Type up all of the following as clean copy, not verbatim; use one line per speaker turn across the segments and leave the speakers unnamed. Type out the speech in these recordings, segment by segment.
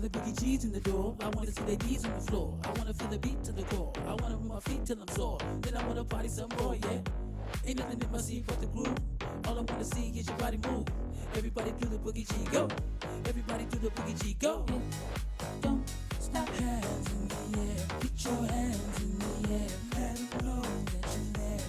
the Boogie G's in the door. I wanna see their D's on the floor. I wanna feel the beat to the core. I wanna move my feet till I'm sore. Then I wanna party some more, yeah. Ain't nothing in my seat but the groove. All I wanna see is your body move. Everybody do the Boogie G, go. Everybody do the Boogie G, go. Don't stop. Hands in the air. Put your hands in the air. Let them know that you're there.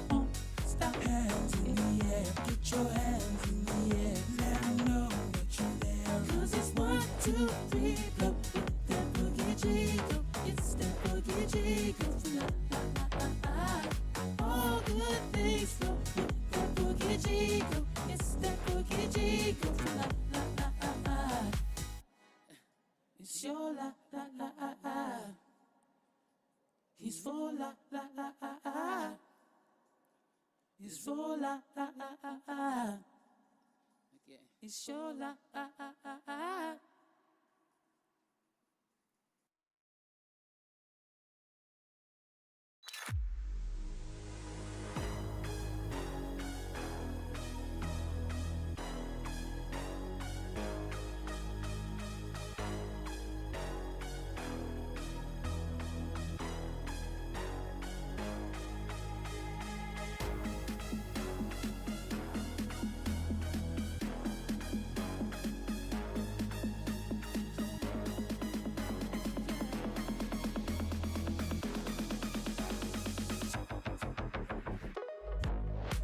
Don't stop. Hands in the air. Put your hands in the air. Let them know that you're there. 'Cause it's 1, 2, 3, go with that Boogie G, go. It's that Boogie G, go. La la la la. All good things flow with that Boogie G, go. It's that Boogie G, go. La la la la. It's your la la la. He's for la la la. He's for la la la. It's your la la la.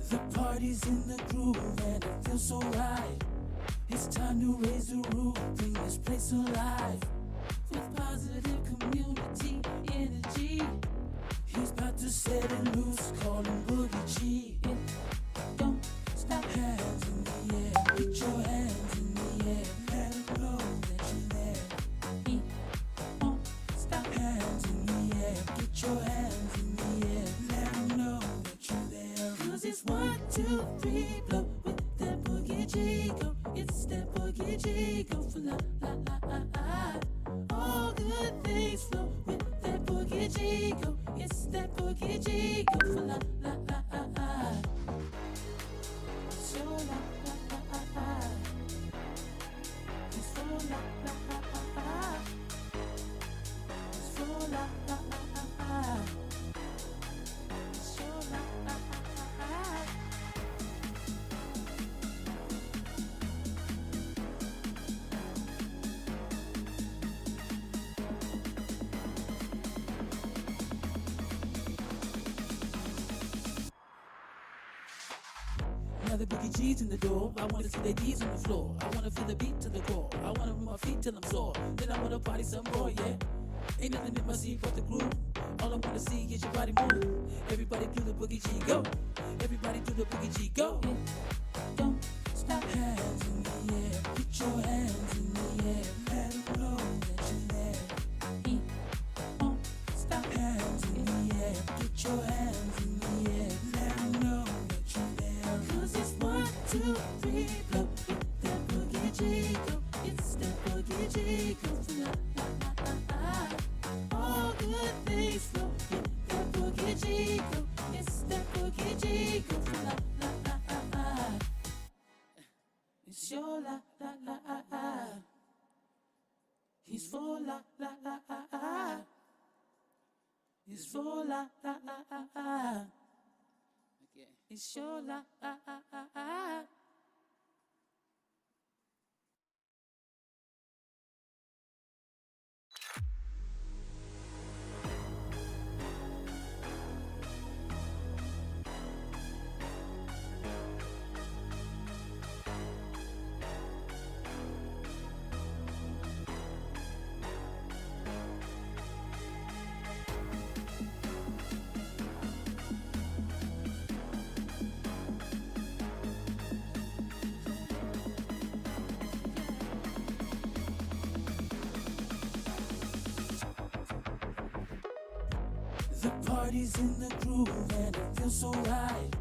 The party's in the groove and it feels so right. It's time to raise the roof, bring this place alive. With positive community energy. He's about to set it loose, call him Boogie G. Don't stop. Hands in the air, put your hands in the air. Let them know that you're there. Don't stop. Hands in the air, put your hands in the air. Let them know that you're there. 'Cause it's 1, 2, 3, blow with that Boogie G, go. It's that Boogie G, go. For la la la la. All good things flow with that Boogie G, go. It's that Boogie G, go. For la la la la. It's your la la la la. It's for la la la la. It's for la la la la. It's your la la la la. Now the Boogie G's in the door. I wanna see their D's on the floor. I wanna feel the beat to the core. I wanna move my feet till I'm sore. Then I wanna party some more, yeah. Ain't nothing in my seat but the groove. All I wanna see is your body move. Everybody do the Boogie G, go. Everybody do the Boogie G, go. Don't stop. Hands in the air. Put your hands in the air. Let them know that you're there. Don't stop. Hands in the air. Put your hands in the air. Let them know that you're there. 'Cause it's 1, 2, 3, blow with that Boogie G, go. It's that Boogie G, go. La la la la. All good things flow with that Boogie G, go. It's that Boogie G, go. La la la la. It's your la la la la. He's for la la la. He's for la la la. It's your la la la. The party's in the groove and it feels so right.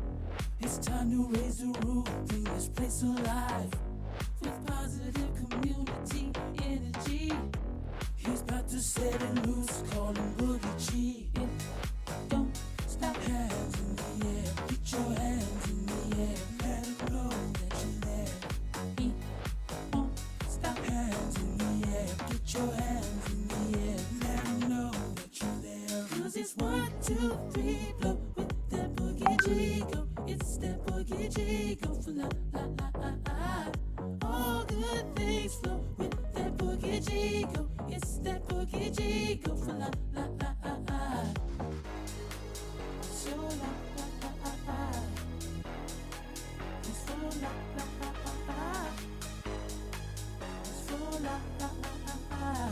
It's time to raise the roof, bring this place alive. With positive community energy. He's about to set it loose, call him Boogie G. Don't stop. Hands in the air, put your hands in the air. Let them know that you're there. Don't stop. Hands in the 2, 3, blow with that boogie Chico. It's that boogie Chico for la la la la la. All good things flow with that boogie Chico. It's that boogie Chico for la la la la la. So la la la la la. It's for la la la la la. It's for la la la la la.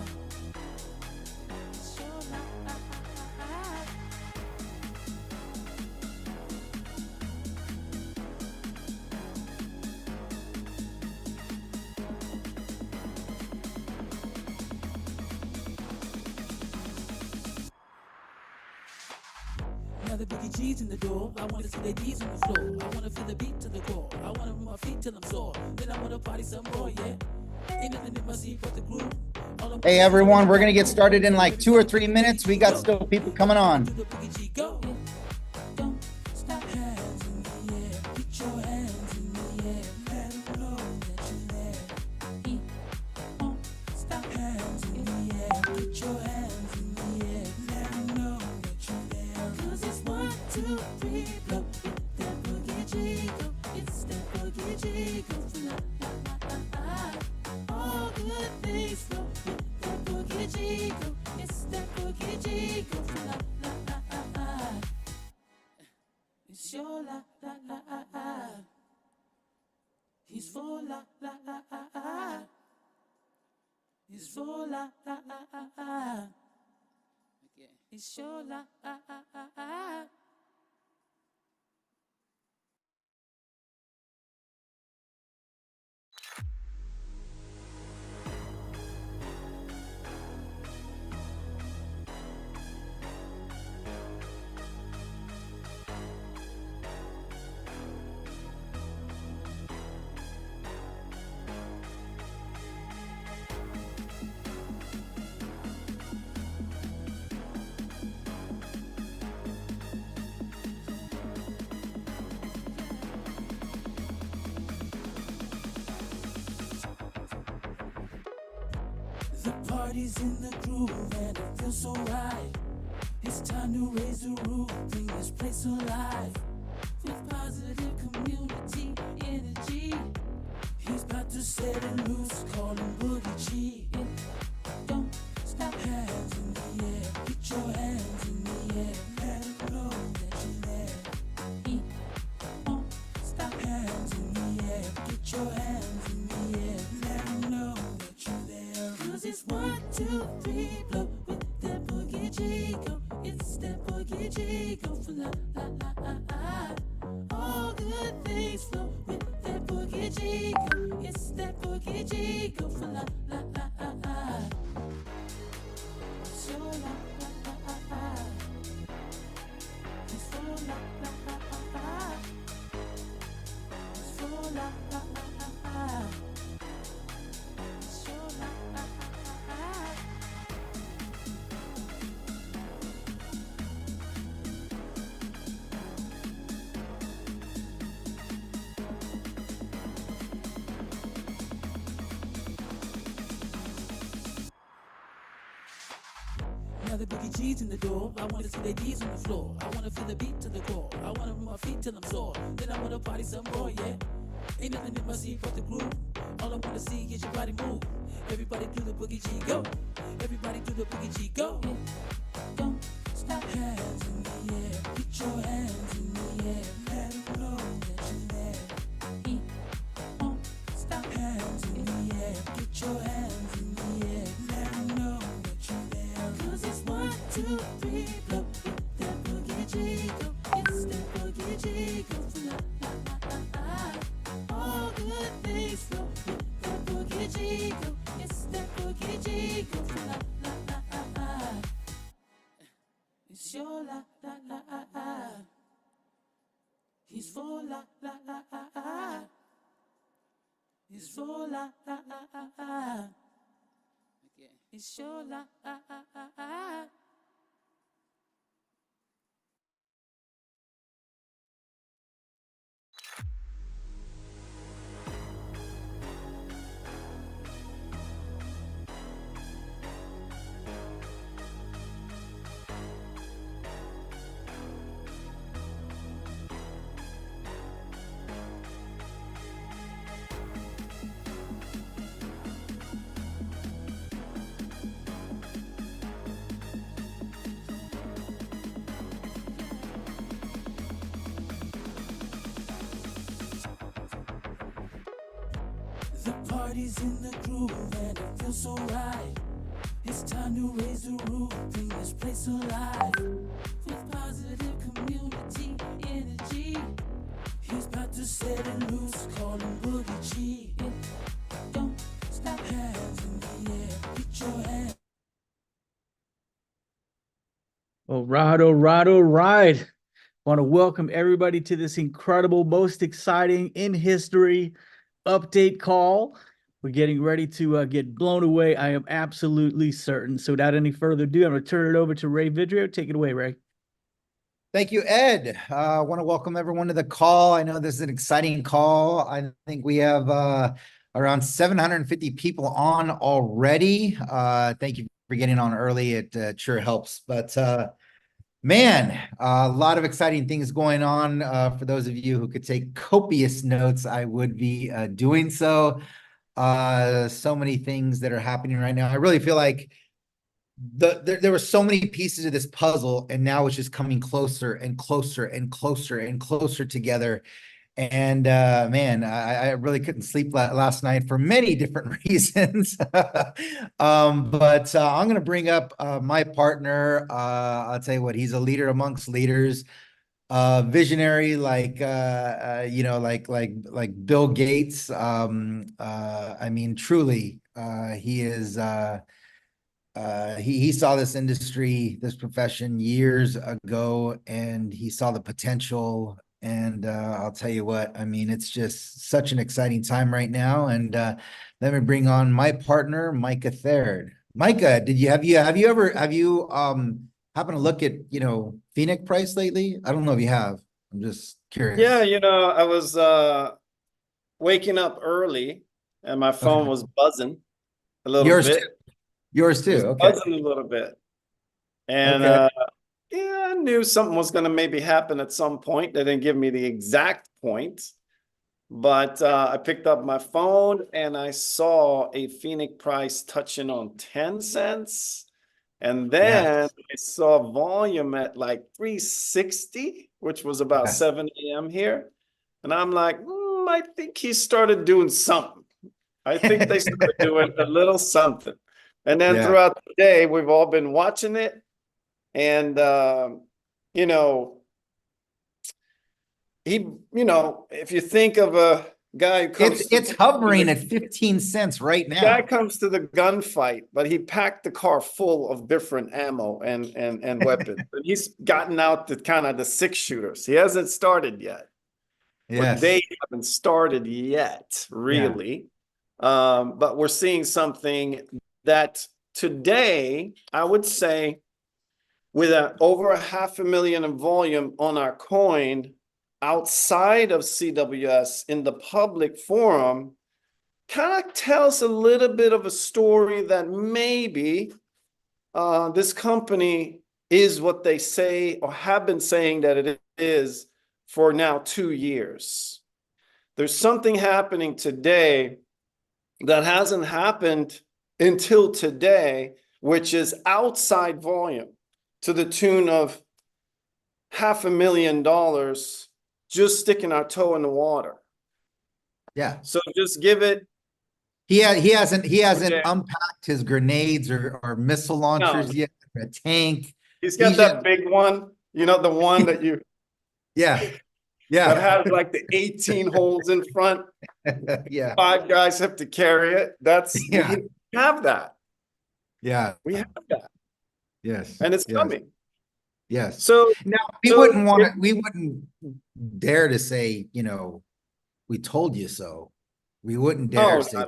It's so la la la la la. Now the Boogie G's in the door. I wanna see their knees on the floor. I wanna feel the beat to the core. I wanna move my feet till I'm sore. Then I wanna party some more, yeah. Ain't nothing in my seat but the groove.
Hey everyone, we're gonna get started in like 2 or 3 minutes. We got still people coming on.
Do the Boogie G go. Don't stop. Hands in the air. Put your hands in the air. Let 'em know that you're there. Don't stop. Hands in the air. Put your hands in the air. Let 'em know that you're there. 'Cause it's 1, 2, 3, blow with that boogie Chico. It's that boogie Chico for la la la la la. All good things flow with that boogie Chico. It's that boogie Chico for la la la la la. It's your la la la la la. He's for la la la la la. He's for la la la la la. It's your la la la la la. The party's in the groove and it feels so right. It's time to raise the roof, bring this place alive. With positive community energy. He's about to set it loose, call him Boogie G. Don't stop. Hands in the air, put your hands in the air. Let 'em know that you're there. Don't stop. Hands in the air, put your hands in the air. Let 'em know that you're there. 'Cause it's 1, 2, 3, blow with that boogie Chico. It's that boogie Chico for la la la la la. All good things flow with that boogie Chico. It's that boogie Chico for la la la la la. So la la la la la. It's for la la la la la. It's for la la la la la. It's so la la la la la. Now the Boogie G's in the door. I wanna see their knees on the floor. I wanna feel the beat to the core. I wanna move my feet till I'm sore. Then I wanna party some more, yeah. Ain't nothing in my seat but the groove. All I wanna see is your body move. Everybody do the Boogie G go. Everybody do the Boogie G go. Don't stop. Hands in the air. Put your hands in the air. Let 'em know that you're there. Don't stop. Hands in the air. Put your hands in the air. Let 'em know that you're there. 'Cause it's 1, 2, 3, blow with that boogie Chico. It's that boogie Chico for la la la la la. All good things flow with that boogie Chico. It's that boogie Chico for la la la la la. It's your la la la la la. He's for la la la la la. He's for la la la la la. It's your la la la la la. The party's in the groove and it feels so right. It's time to raise the roof, bring this place alive. With positive community energy. He's about to set it loose, call him Boogie G. Don't stop, hands in the air, put your hands.
All right. Want to welcome everybody to this incredible, most exciting in history update call. We're getting ready to get blown away. I am absolutely certain. So without any further ado, I'm going to turn it over to Ray Vidrio. Take it away, Ray.
Thank you, Ed. I want to welcome everyone to the call. I know this is an exciting call. I think we have around 750 people on already. Thank you for getting on early. It sure helps. But man, a lot of exciting things going on. For those of you who could take copious notes, I would be doing so. So many things that are happening right now. I really feel like there were so many pieces of this puzzle, and now it's just coming closer and closer and closer and closer together. And man, I really couldn't sleep last night for many different reasons. But I'm going to bring up my partner. I'll tell you what, he's a leader amongst leaders, visionary, like like Bill Gates. I mean, truly, he is. He saw this industry, this profession years ago, and he saw the potential. And I'll tell you what, I mean, it's just such an exciting time right now. And let me bring on my partner, Micah Third. Micah, have you happened to look at, Phoenix price lately? I don't know if you have. I'm just curious.
Yeah, I was waking up early and my phone was buzzing a little bit.
Yours too. Okay.
Buzzing a little bit. And
okay.
yeah, I knew something was going to maybe happen at some point. They didn't give me the exact point, but I picked up my phone and I saw a Phoenix price touching on 10 cents. And then I saw volume at like 360, which was about 7 a.m. here. And I'm like, I think he started doing something. I think they started doing a little something. And then throughout the day, we've all been watching it. And, if you think of a guy who comes
it's hovering at 15 cents right now.
Guy comes to the gunfight, but he packed the car full of different ammo and weapons. And he's gotten out the kind of the 6-shooters. He hasn't started yet.
Yes.
They haven't started yet, really. But we're seeing something that today, I would say, with over 500,000 in volume on our coin outside of CWS in the public forum, kind of tells a little bit of a story that maybe this company is what they say or have been saying that it is for now 2 years. There's something happening today that hasn't happened until today, which is outside volume to the tune of $500,000 just sticking our toe in the water.
Yeah.
So just give it.
He hasn't unpacked his grenades or missile launchers yet, or a tank.
He's got that big one, the one that you
that
has like the 18 holes in front. 5 guys have to carry it. We have that.
Yeah.
We have that.
Yes.
And it's coming.
Yes.
So
now we wouldn't dare to say, we told you so. We wouldn't dare say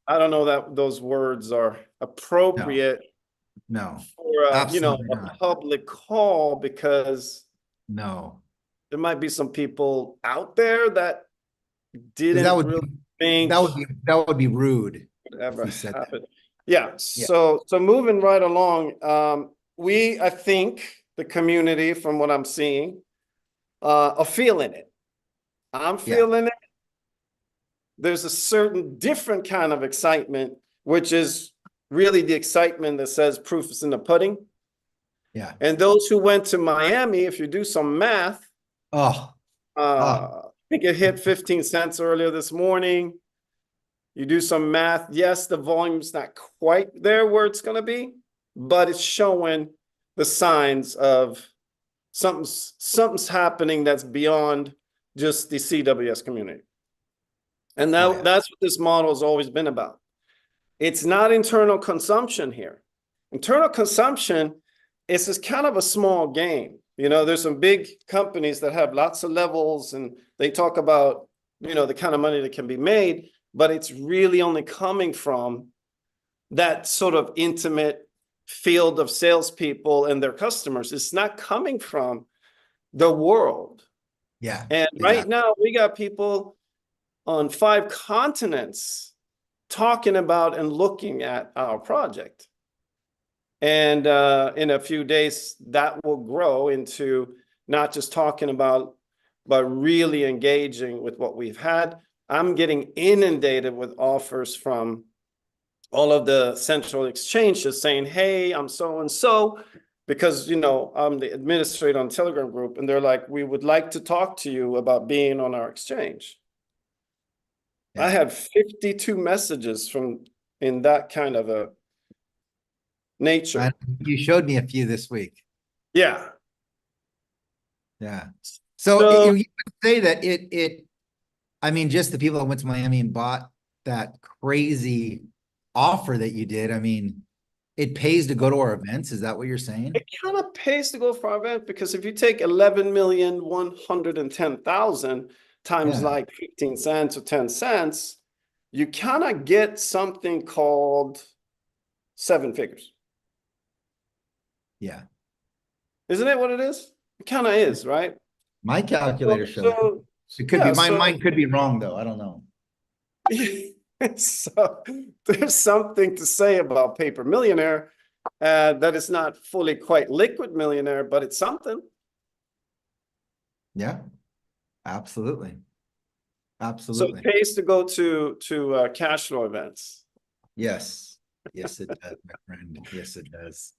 I don't know that those words are appropriate.
No.
For a public call, because there might be some people out there that didn't think
that would be rude.
Ever happened. Yeah. So moving right along, I think the community, from what I'm seeing, are feeling it. I'm feeling it. There's a certain different kind of excitement, which is really the excitement that says proof is in the pudding.
Yeah.
And those who went to Miami, if you do some math, I think it hit 15 cents earlier this morning. You do some math. Yes, the volume's not quite there where it's going to be, but it's showing the signs of something's happening that's beyond just the CWS community. And
Oh, yeah.
that's what this model has always been about. It's not internal consumption here. Internal consumption is just kind of a small game. You know, there's some big companies that have lots of levels and they talk about, you know, the kind of money that can be made, but it's really only coming from that sort of intimate field of salespeople and their customers. It's not coming from the world.
Yeah.
And right
exactly.
now we got people on 5 continents talking about and looking at our project. And in a few days, that will grow into not just talking about, but really engaging with what we've had. I'm getting inundated with offers from all of the central exchanges saying, hey, I'm so-and-so, because, you know, I'm the administrator on Telegram group, and they're like, we would like to talk to you about being on our exchange. I
Yeah.
had 52 messages from in that kind of a nature.
You showed me a few this week.
Yeah.
Yeah. So
So-
you would say that I mean, just the people that went to Miami and bought that crazy offer that you did, I mean, it pays to go to our events. Is that what you're saying?
It kind of pays to go for our event, because if you take 11,110,000 times
Yeah.
like 15 cents or 10 cents, you kind of get something called 7 figures.
Yeah.
Isn't it what it is? It kind of is, right?
My calculator shows it.
So,
It could
yeah,
be,
so-
mine could be wrong though. I don't know.
so there's something to say about Paper Millionaire, that it's not fully quite liquid millionaire, but it's something.
Yeah. Absolutely.
So
Absolutely.
it pays to go to cash flow events.
Yes. Yes, it does, my friend. Yes, it does.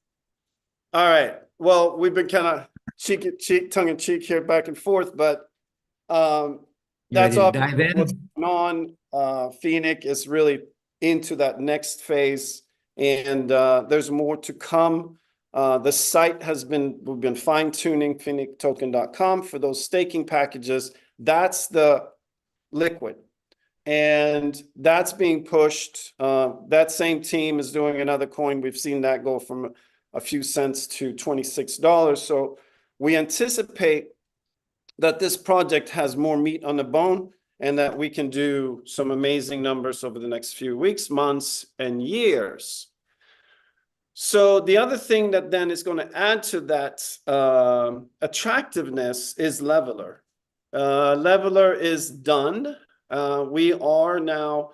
All right. Well, we've been kind of tongue in cheek here, back and forth, but
You
that's
ready to
all
dive in?
what's going on. Phoenix is really into that next phase, and there's more to come. The site we've been fine tuning phoenixtoken.com for those staking packages. That's the liquid, and that's being pushed. That same team is doing another coin. We've seen that go from a few cents to $26. So we anticipate that this project has more meat on the bone, and that we can do some amazing numbers over the next few weeks, months, and years. So the other thing that then is going to add to that attractiveness is Leveler. Leveler is done. We are now,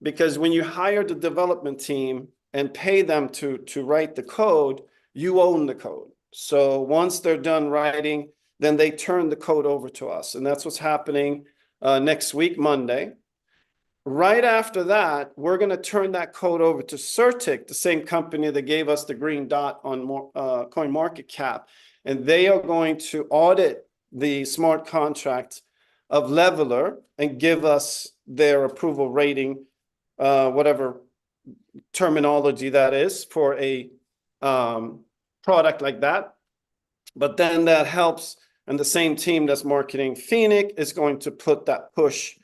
because when you hire the development team and pay them to write the code, you own the code. So once they're done writing, then they turn the code over to us. And that's what's happening next week, Monday. Right after that, we're going to turn that code over to Certic, the same company that gave us the green dot on CoinMarketCap. And they are going to audit the smart contract of Leveler and give us their approval rating, whatever terminology that is for a product like that. But then that helps, and the same team that's marketing Phoenix is going to put that push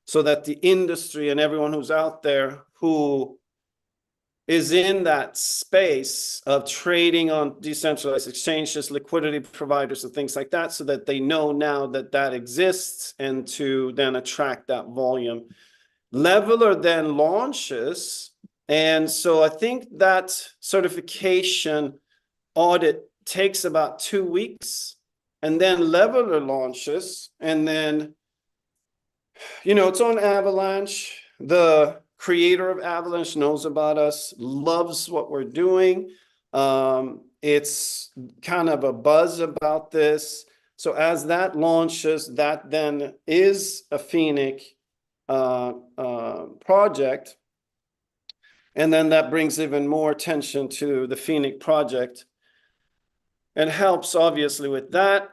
so that the industry and everyone who's out there who is in that space of trading on decentralized exchanges, liquidity providers, and things like that, so that they know now that that exists, and to then attract that volume. Leveler then launches, and so I think that certification audit takes about 2 weeks, and then Leveler launches, and then, you know, it's on Avalanche. The creator of Avalanche knows about us, loves what we're doing. It's kind of a buzz about this. So as that launches, that then is a Phoenix project. And then that brings even more attention to the Phoenix project and helps obviously with that.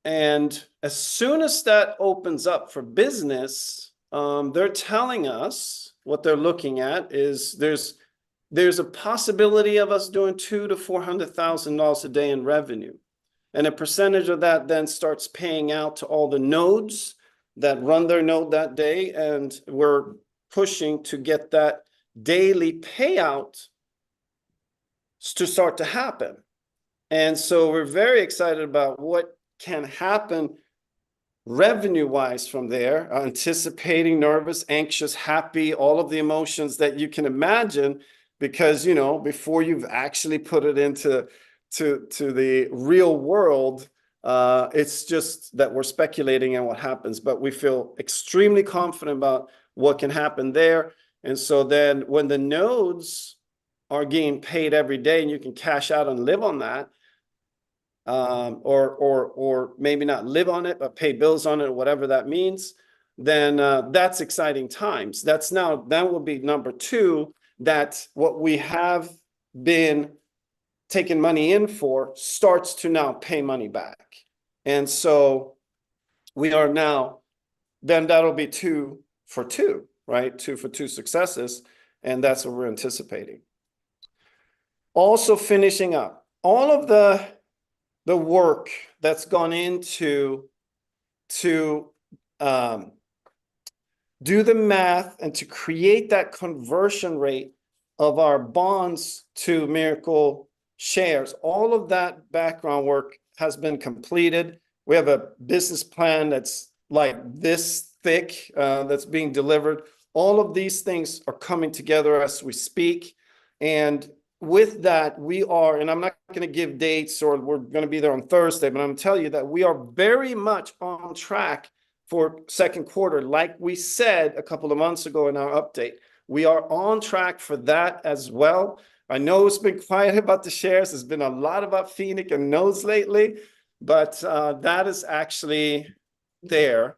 And as soon as that opens up for business, they're telling us what they're looking at is there's a possibility of us doing $200,000 to $400,000 a day in revenue. And a percentage of that then starts paying out to all the nodes that run their node that day. And we're pushing to get that daily payout to start to happen. And so we're very excited about what can happen revenue-wise from there, anticipating, nervous, anxious, happy, all of the emotions that you can imagine, because, you know, before you've actually put it into the real world, it's just that we're speculating on what happens, but we feel extremely confident about what can happen there. And so then when the nodes are getting paid every day and you can cash out and live on that, or maybe not live on it, but pay bills on it, or whatever that means, then that's exciting times. That will be number two, that what we have been taking money in for starts to now pay money back. And so we are now, then that'll be 2 for 2, right? 2 for 2 successes. And that's what we're anticipating. Also finishing up all of the work that's gone into do the math and to create that conversion rate of our bonds to Miracle shares. All of that background work has been completed. We have a business plan that's like this thick, that's being delivered. All of these things are coming together as we speak. And with that, we are, and I'm not going to give dates, or we're going to be there on Thursday, but I'm telling you that we are very much on track for second quarter. Like we said a couple of months ago in our update, we are on track for that as well. I know it's been quiet about the shares. There's been a lot about Phoenix and nodes lately, but that is actually there.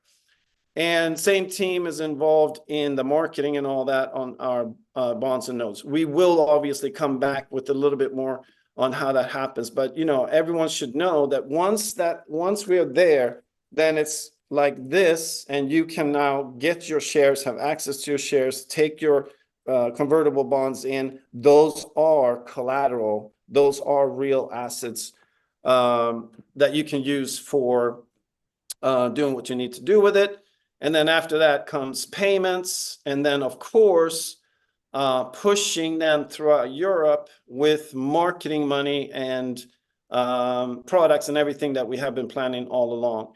And same team is involved in the marketing and all that on our bonds and notes. We will obviously come back with a little bit more on how that happens. But, you know, everyone should know that once we are there, then it's like this, and you can now get your shares, have access to your shares, take your convertible bonds in. Those are collateral. Those are real assets that you can use for doing what you need to do with it. And then after that comes payments. And then, of course, pushing them throughout Europe with marketing money and products and everything that we have been planning all along.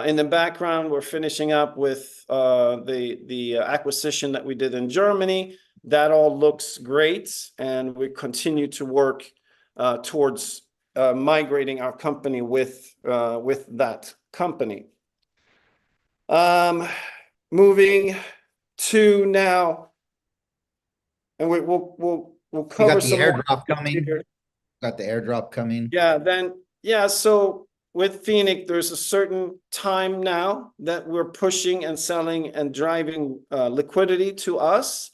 In the background, we're finishing up with the acquisition that we did in Germany. That all looks great. And we continue to work towards migrating our company with that company. Moving to now, and we'll cover some
airdrop coming. Got the airdrop coming.
Yeah. So with Phoenix, there's a certain time now that we're pushing and selling and driving liquidity to us.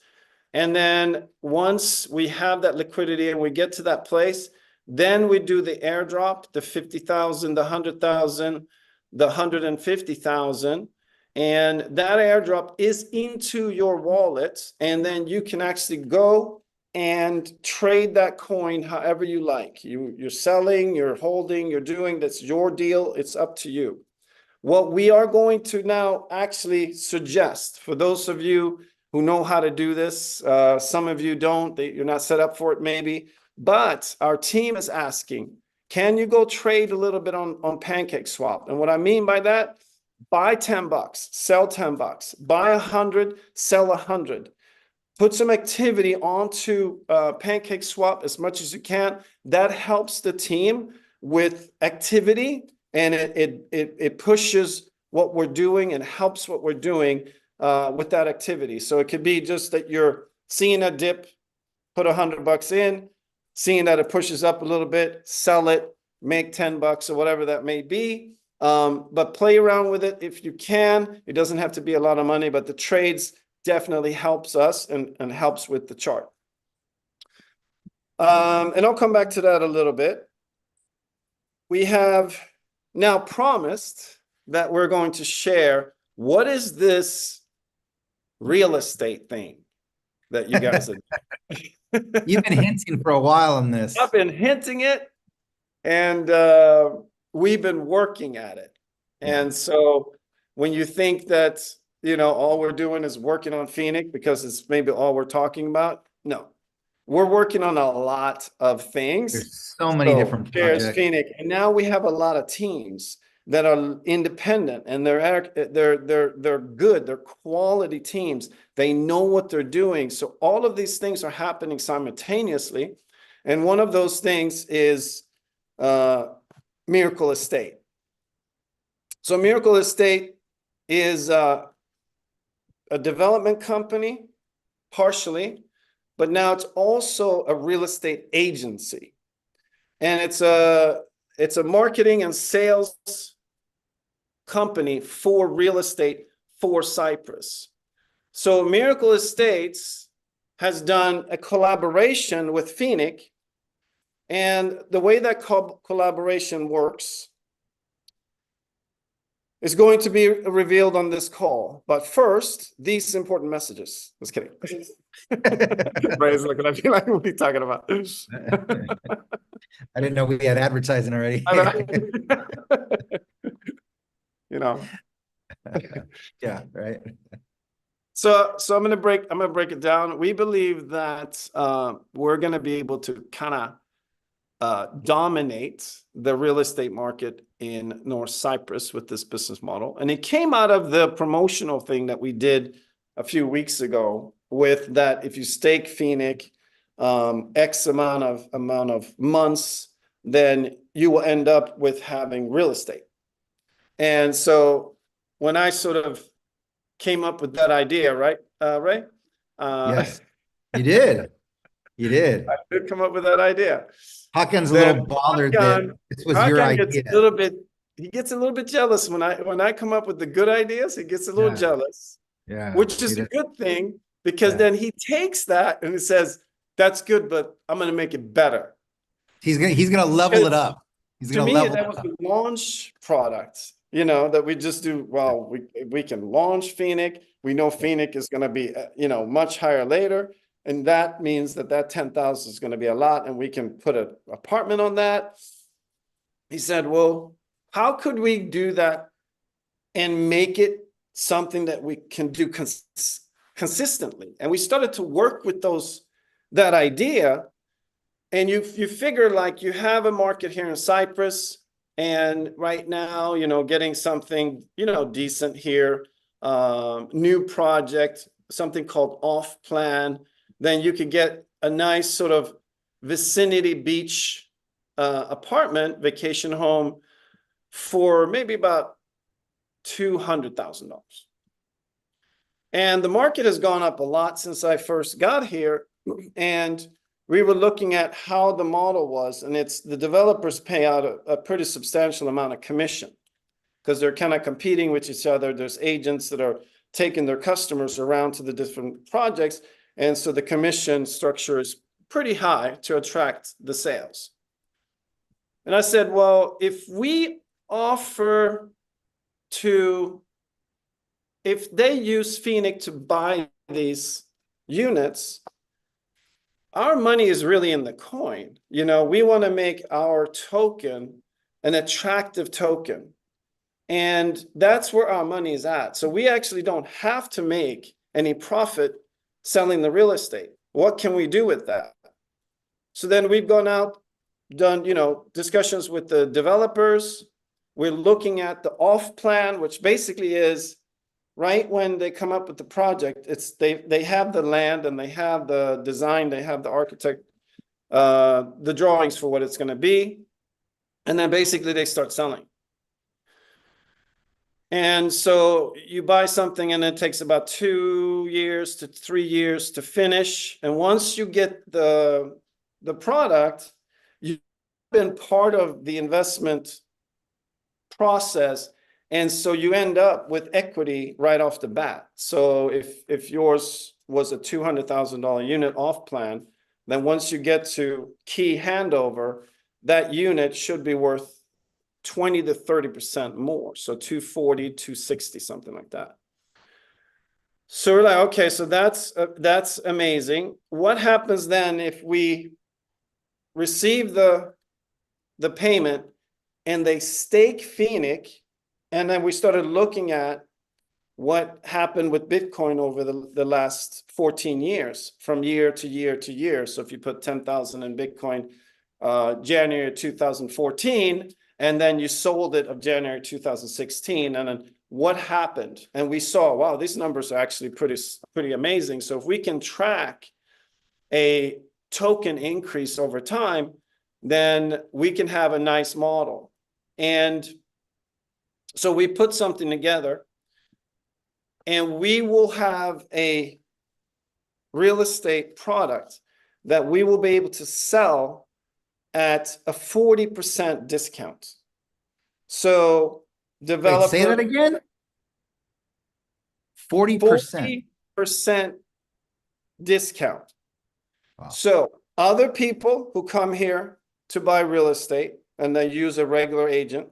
And then once we have that liquidity and we get to that place, then we do the airdrop, the 50,000, the 100,000, the 150,000. And that airdrop is into your wallet. And then you can actually go and trade that coin however you like. You're selling, you're holding, you're doing, that's your deal. It's up to you. What we are going to now actually suggest for those of you who know how to do this, some of you don't, you're not set up for it maybe, but our team is asking, can you go trade a little bit on PancakeSwap? And what I mean by that, buy $10, sell $10, buy 100, sell 100. Put some activity onto PancakeSwap as much as you can. That helps the team with activity, and it pushes what we're doing and helps what we're doing with that activity. So it could be just that you're seeing a dip, put $100 in, seeing that it pushes up a little bit, sell it, make $10 or whatever that may be. But play around with it if you can. It doesn't have to be a lot of money, but the trades definitely helps us and helps with the chart. And I'll come back to that a little bit. We have now promised that we're going to share what is this real estate thing. that you guys are.
You've been hinting for a while on this.
I've been hinting it, and we've been working at it.
Yeah.
And so when you think that, all we're doing is working on Phoenix because it's maybe all we're talking about, no. We're working on a lot of things.
There's so many different
There's
projects.
Phoenix, and now we have a lot of teams that are independent, and they're good. They're quality teams. They know what they're doing. So all of these things are happening simultaneously, and one of those things is Miracle Estate. So Miracle Estate is a development company, partially, but now it's also a real estate agency. And it's a marketing and sales company for real estate for Cyprus. So Miracle Estates has done a collaboration with Phoenix, and the way that collaboration works is going to be revealed on this call. But first, these important messages. Just kidding. Ray's looking at me like, what are you talking about?
I didn't know we had advertising already. Yeah, right.
So I'm gonna break it down. We believe that we're gonna be able to kind of dominate the real estate market in North Cyprus with this business model. And it came out of the promotional thing that we did a few weeks ago with that if you stake Phoenix X amount of months, then you will end up with having real estate. And so when I sort of came up with that idea, right, Ray?
Yes, you did. You did.
I did come up with that idea.
Hakan's a little bothered that this was your
Hakan
idea.
He gets a little bit jealous when I come up with the good ideas. He gets a little jealous,
Yeah,
which is a good thing, because then he takes that and he says, "That's good, but I'm going to make it better."
He's gonna level it up. He's
To
gonna
me,
level
that
it
was
up.
the launch product, that we just do. Well, we can launch Phoenix. We know Phoenix is going to be, much higher later. And that means that 10,000 is going to be a lot, and we can put an apartment on that. He said, well, how could we do that and make it something that we can do consistently? And we started to work with that idea. And you figure, like, you have a market here in Cyprus, and right now, getting something, decent here, new project, something called off plan. Then you could get a nice sort of vicinity beach apartment, vacation home for maybe about $200,000. And the market has gone up a lot since I first got here. And we were looking at how the model was, and it's the developers pay out a pretty substantial amount of commission because they're kind of competing with each other. There's agents that are taking their customers around to the different projects. And so the commission structure is pretty high to attract the sales. And I said, well, if we offer if they use Phoenix to buy these units, our money is really in the coin. We want to make our token an attractive token. And that's where our money is at. So we actually don't have to make any profit selling the real estate. What can we do with that? So then we've gone out, done, discussions with the developers. We're looking at the off plan, which basically is right when they come up with the project, they have the land and they have the design, they have the architect, the drawings for what it's going to be. And then basically they start selling. And so you buy something and it takes about 2 years to 3 years to finish. And once you get the product, you've been part of the investment process. And so you end up with equity right off the bat. So if yours was a $200,000 unit off plan, then once you get to key handover, that unit should be worth 20 to 30% more. So 240, 260, something like that. So we're like, okay, so that's amazing. What happens then if we receive the payment and they stake Phoenix, and then we started looking at what happened with Bitcoin over the last 14 years, from year to year to year. So if you put 10,000 in Bitcoin, January 2014, and then you sold it of January 2016, and then what happened? And we saw, wow, these numbers are actually pretty amazing. So if we can track a token increase over time, then we can have a nice model. And so we put something together, and we will have a real estate product that we will be able to sell at a 40% discount. So developer.
Wait, say that again? 40%.
40% discount.
Wow.
So other people who come here to buy real estate and they use a regular agent,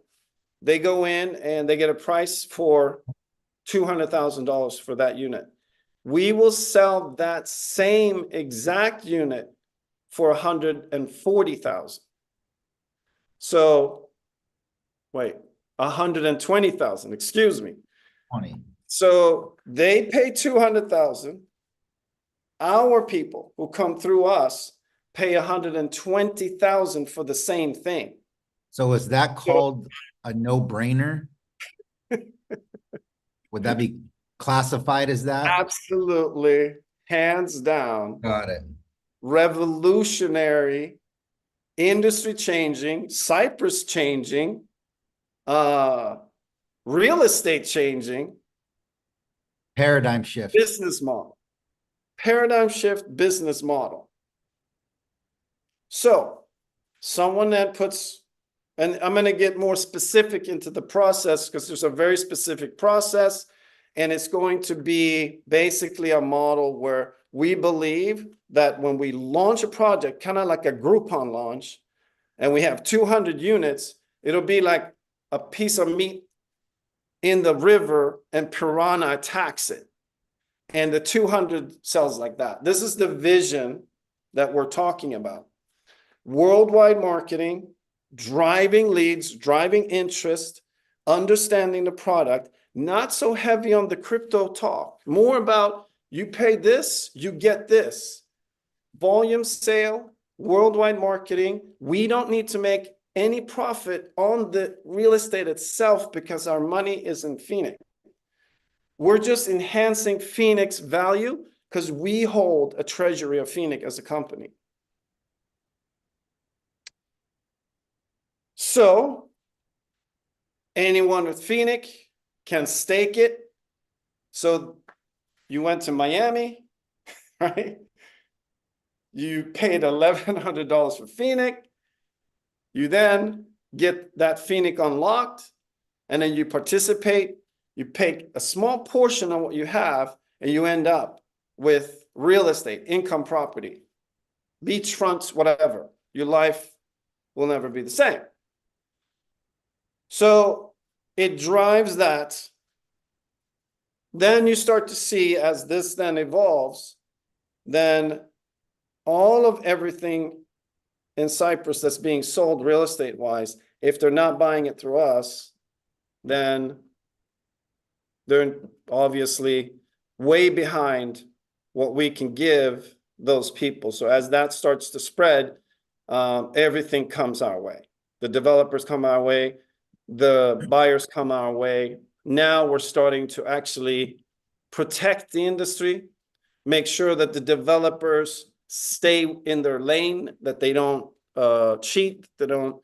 they go in and they get a price for $200,000 for that unit. We will sell that same exact unit for $140,000. So, wait, $120,000, excuse me.
20.
So they pay $200,000. Our people who come through us pay $120,000 for the same thing.
So is that called a no-brainer? Would that be classified as that?
Absolutely, hands down,
Got it.
revolutionary, industry changing, Cyprus changing, real estate changing,
Paradigm shift.
business model, paradigm shift business model. So someone that puts, and I'm going to get more specific into the process because there's a very specific process, and it's going to be basically a model where we believe that when we launch a project, kind of like a Groupon launch, and we have 200 units, it'll be like a piece of meat in the river and piranha attacks it. And the 200 sells like that. This is the vision that we're talking about. Worldwide marketing, driving leads, driving interest, understanding the product, not so heavy on the crypto talk, more about you pay this, you get this. Volume sale, worldwide marketing. We don't need to make any profit on the real estate itself because our money is in Phoenix. We're just enhancing Phoenix value because we hold a treasury of Phoenix as a company. So anyone with Phoenix can stake it. So you went to Miami, right? You paid $1,100 for Phoenix. You then get that Phoenix unlocked, and then you participate. You pay a small portion of what you have, and you end up with real estate, income property, beachfronts, whatever. Your life will never be the same. So it drives that. Then you start to see, as this then evolves, then all of everything in Cyprus that's being sold real estate wise, if they're not buying it through us, then they're obviously way behind what we can give those people. So as that starts to spread, everything comes our way. The developers come our way, the buyers come our way. Now we're starting to actually protect the industry, make sure that the developers stay in their lane, that they don't cheat, they don't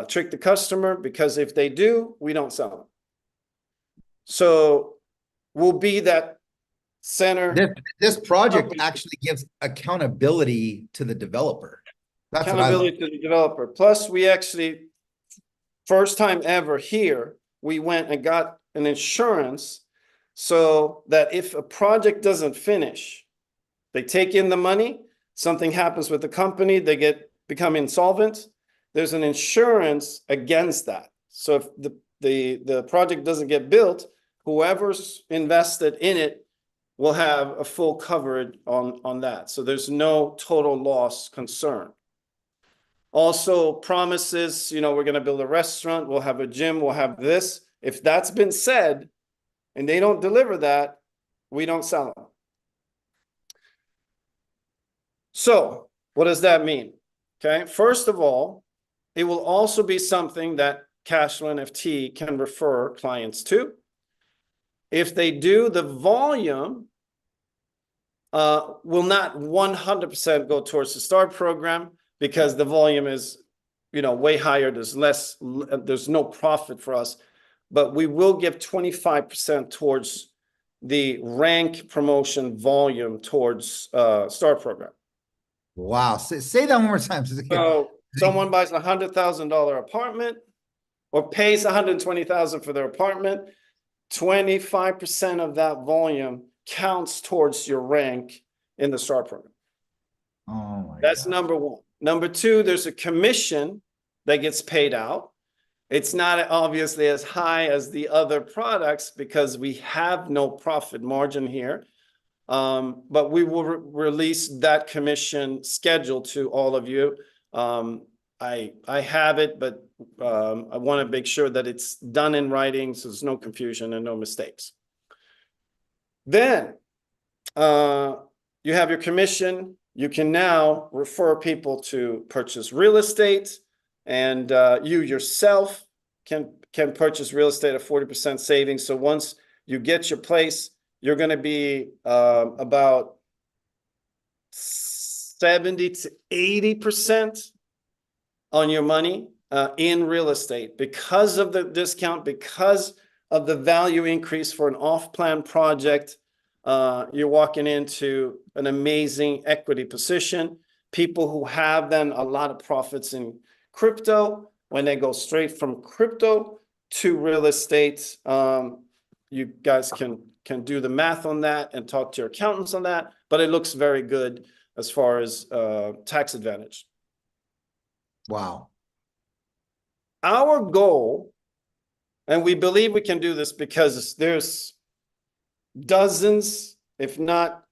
trick the customer, because if they do, we don't sell them. So we'll be that center.
This project actually gives accountability to the developer. That's what I love.
Accountability to the developer. Plus, we actually, first time ever here, we went and got an insurance so that if a project doesn't finish, they take in the money, something happens with the company, they become insolvent, there's an insurance against that. So if the project doesn't get built, whoever's invested in it will have a full coverage on that. So there's no total loss concern. Also promises, you know, we're going to build a restaurant, we'll have a gym, we'll have this. If that's been said and they don't deliver that, we don't sell them. So what does that mean? Okay, first of all, it will also be something that Cashflow NFT can refer clients to. If they do, the volume will not 100% go towards the STAR program because the volume is, you know, way higher. There's less, there's no profit for us, but we will give 25% towards the rank promotion volume towards STAR program.
Wow. Say that one more time.
So someone buys a $100,000 apartment or pays $120,000 for their apartment, 25% of that volume counts towards your rank in the STAR program.
Oh my
That's
God.
number one. Number two, there's a commission that gets paid out. It's not obviously as high as the other products because we have no profit margin here. But we will release that commission schedule to all of you. I have it, but I want to make sure that it's done in writing so there's no confusion and no mistakes. Then you have your commission. You can now refer people to purchase real estate, and you yourself can purchase real estate at 40% savings. So once you get your place, you're going to be about 70 to 80% on your money in real estate because of the discount, because of the value increase for an off-plan project. You're walking into an amazing equity position. People who have then a lot of profits in crypto, when they go straight from crypto to real estate, you guys can do the math on that and talk to your accountants on that, but it looks very good as far as tax advantage.
Wow.
Our goal, and we believe we can do this because there's dozens, if not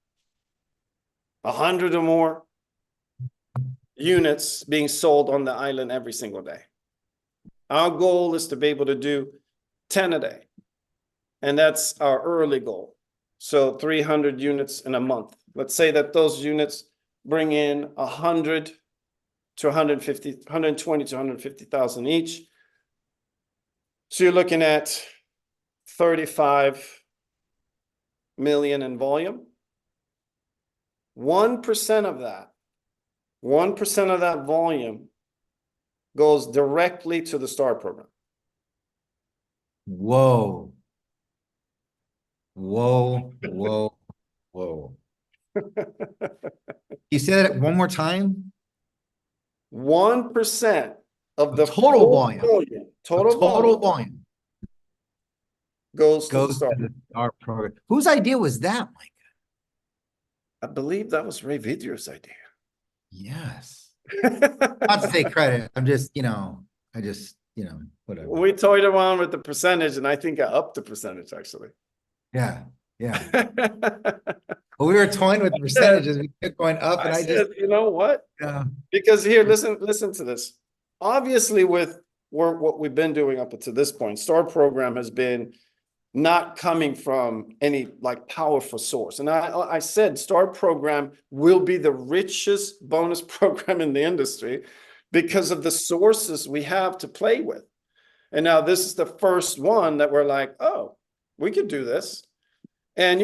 100 or more units being sold on the island every single day. Our goal is to be able to do 10 a day. And that's our early goal. So 300 units in a month. Let's say that those units bring in 100 to 150, 120 to 150,000 each. So you're looking at 35 million in volume. 1% of that, 1% of that volume goes directly to the STAR program.
Whoa. Whoa, whoa, whoa. You say that one more time?
1% of the
total volume.
Total
volume
goes to the
goes
STAR.
to the STAR program. Whose idea was that, Mike?
I believe that was Ray Vidier's idea.
Yes. Not to take credit. I'm just, whatever.
We toyed around with the percentage, and I think I upped the percentage actually.
Yeah. Well, we were toying with percentages. We kept going up, and I
said, you know what?
Yeah.
Because here, listen to this. Obviously, with what we've been doing up to this point, STAR program has been not coming from any like powerful source. And I said STAR program will be the richest bonus program in the industry because of the sources we have to play with. And now this is the first one that we're like, oh, we could do this. And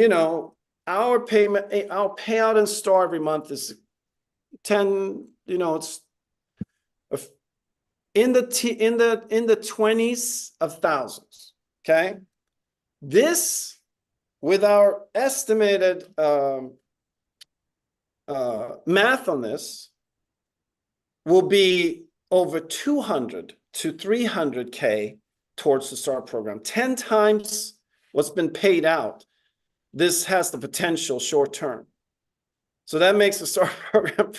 our payout in STAR every month is 10, it's in the 20s of thousands. Okay. This, with our estimated math on this, will be over 200 to 300K towards the STAR program, 10 times what's been paid out. This has the potential short term. So that makes the STAR program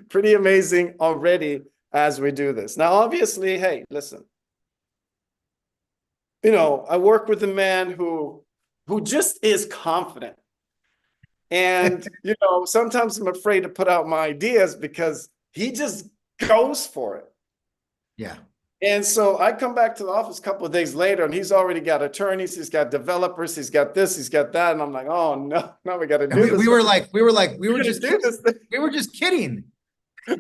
pretty amazing already as we do this. Now, obviously, hey, listen. I work with a man who just is confident. And, you know, sometimes I'm afraid to put out my ideas because he just goes for it.
Yeah.
And so I come back to the office a couple of days later and he's already got attorneys, he's got developers, he's got this, he's got that. And I'm like, oh no, now we got to do
We,
this.
we were like, we were
gonna
just
do this thing.
we were just kidding.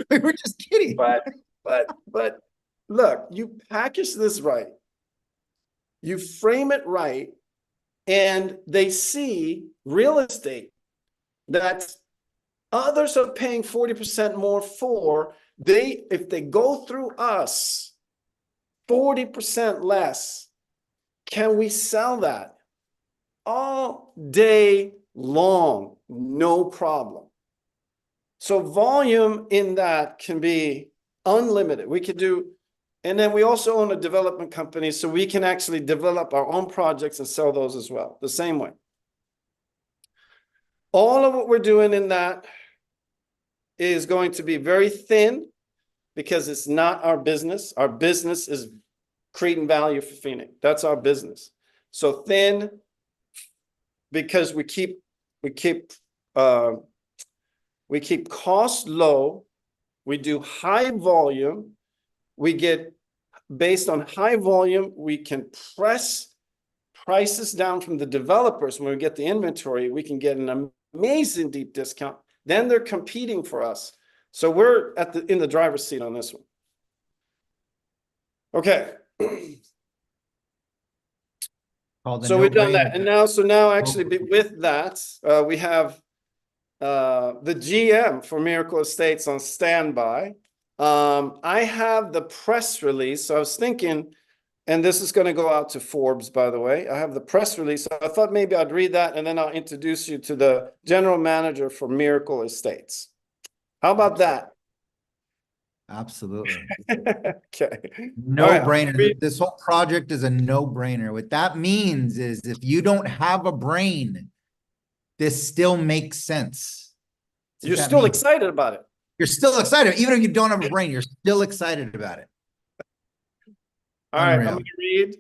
We were just kidding.
But look, you package this right, you frame it right, and they see real estate that others are paying 40% more for. If they go through us, 40% less, can we sell that all day long? No problem. So volume in that can be unlimited. We could do, and then we also own a development company, so we can actually develop our own projects and sell those as well, the same way. All of what we're doing in that is going to be very thin because it's not our business. Our business is creating value for Phoenix. That's our business. So thin because we keep costs low. We do high volume. We get, based on high volume, we can press prices down from the developers. When we get the inventory, we can get an amazing deep discount. Then they're competing for us. So we're in the driver's seat on this one. Okay. So we've done that. And now actually with that, we have the GM for Miracle Estates on standby. I have the press release. So I was thinking, and this is going to go out to Forbes, by the way. I have the press release. So I thought maybe I'd read that and then I'll introduce you to the general manager for Miracle Estates. How about that?
Absolutely.
Okay.
No brainer. This whole project is a no brainer. What that means is if you don't have a brain, this still makes sense.
You're still excited about it.
You're still excited. Even if you don't have a brain, you're still excited about it.
All right, I'm going to read.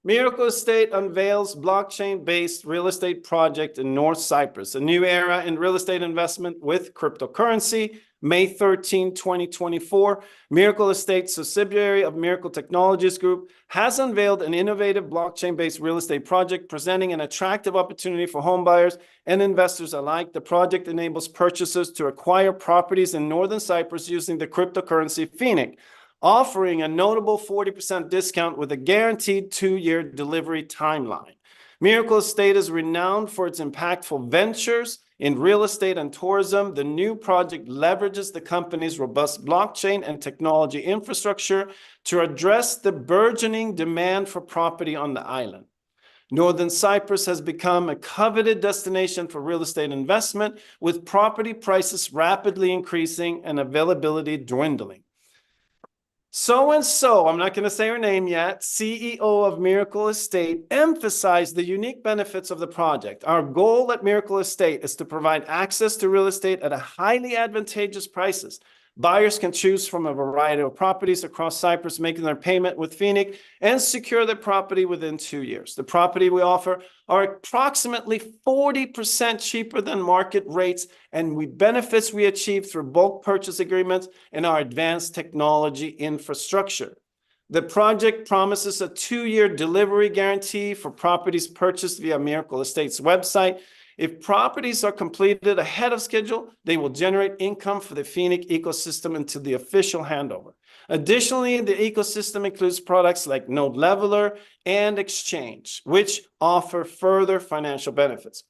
Miracle Estate unveils blockchain-based real estate project in North Cyprus, a new era in real estate investment with cryptocurrency. May 13, 2024, Miracle Estate, subsidiary of Miracle Technologies Group, has unveiled an innovative blockchain-based real estate project presenting an attractive opportunity for home buyers and investors alike. The project enables purchasers to acquire properties in Northern Cyprus using the cryptocurrency Phoenix, offering a notable 40% discount with a guaranteed 2-year delivery timeline. Miracle Estate is renowned for its impactful ventures in real estate and tourism. The new project leverages the company's robust blockchain and technology infrastructure to address the burgeoning demand for property on the island. Northern Cyprus has become a coveted destination for real estate investment, with property prices rapidly increasing and availability dwindling. So-and-so, I'm not going to say her name yet, CEO of Miracle Estate, emphasized the unique benefits of the project. Our goal at Miracle Estate is to provide access to real estate at a highly advantageous prices. Buyers can choose from a variety of properties across Cyprus, making their payment with Phoenix and secure their property within 2 years. The property we offer are approximately 40% cheaper than market rates, and benefits we achieve through bulk purchase agreements and our advanced technology infrastructure. The project promises a 2-year delivery guarantee for properties purchased via Miracle Estate's website. If properties are completed ahead of schedule, they will generate income for the Phoenix ecosystem until the official handover. Additionally, the ecosystem includes products like Node Leveler and Exchange, which offer further financial benefits.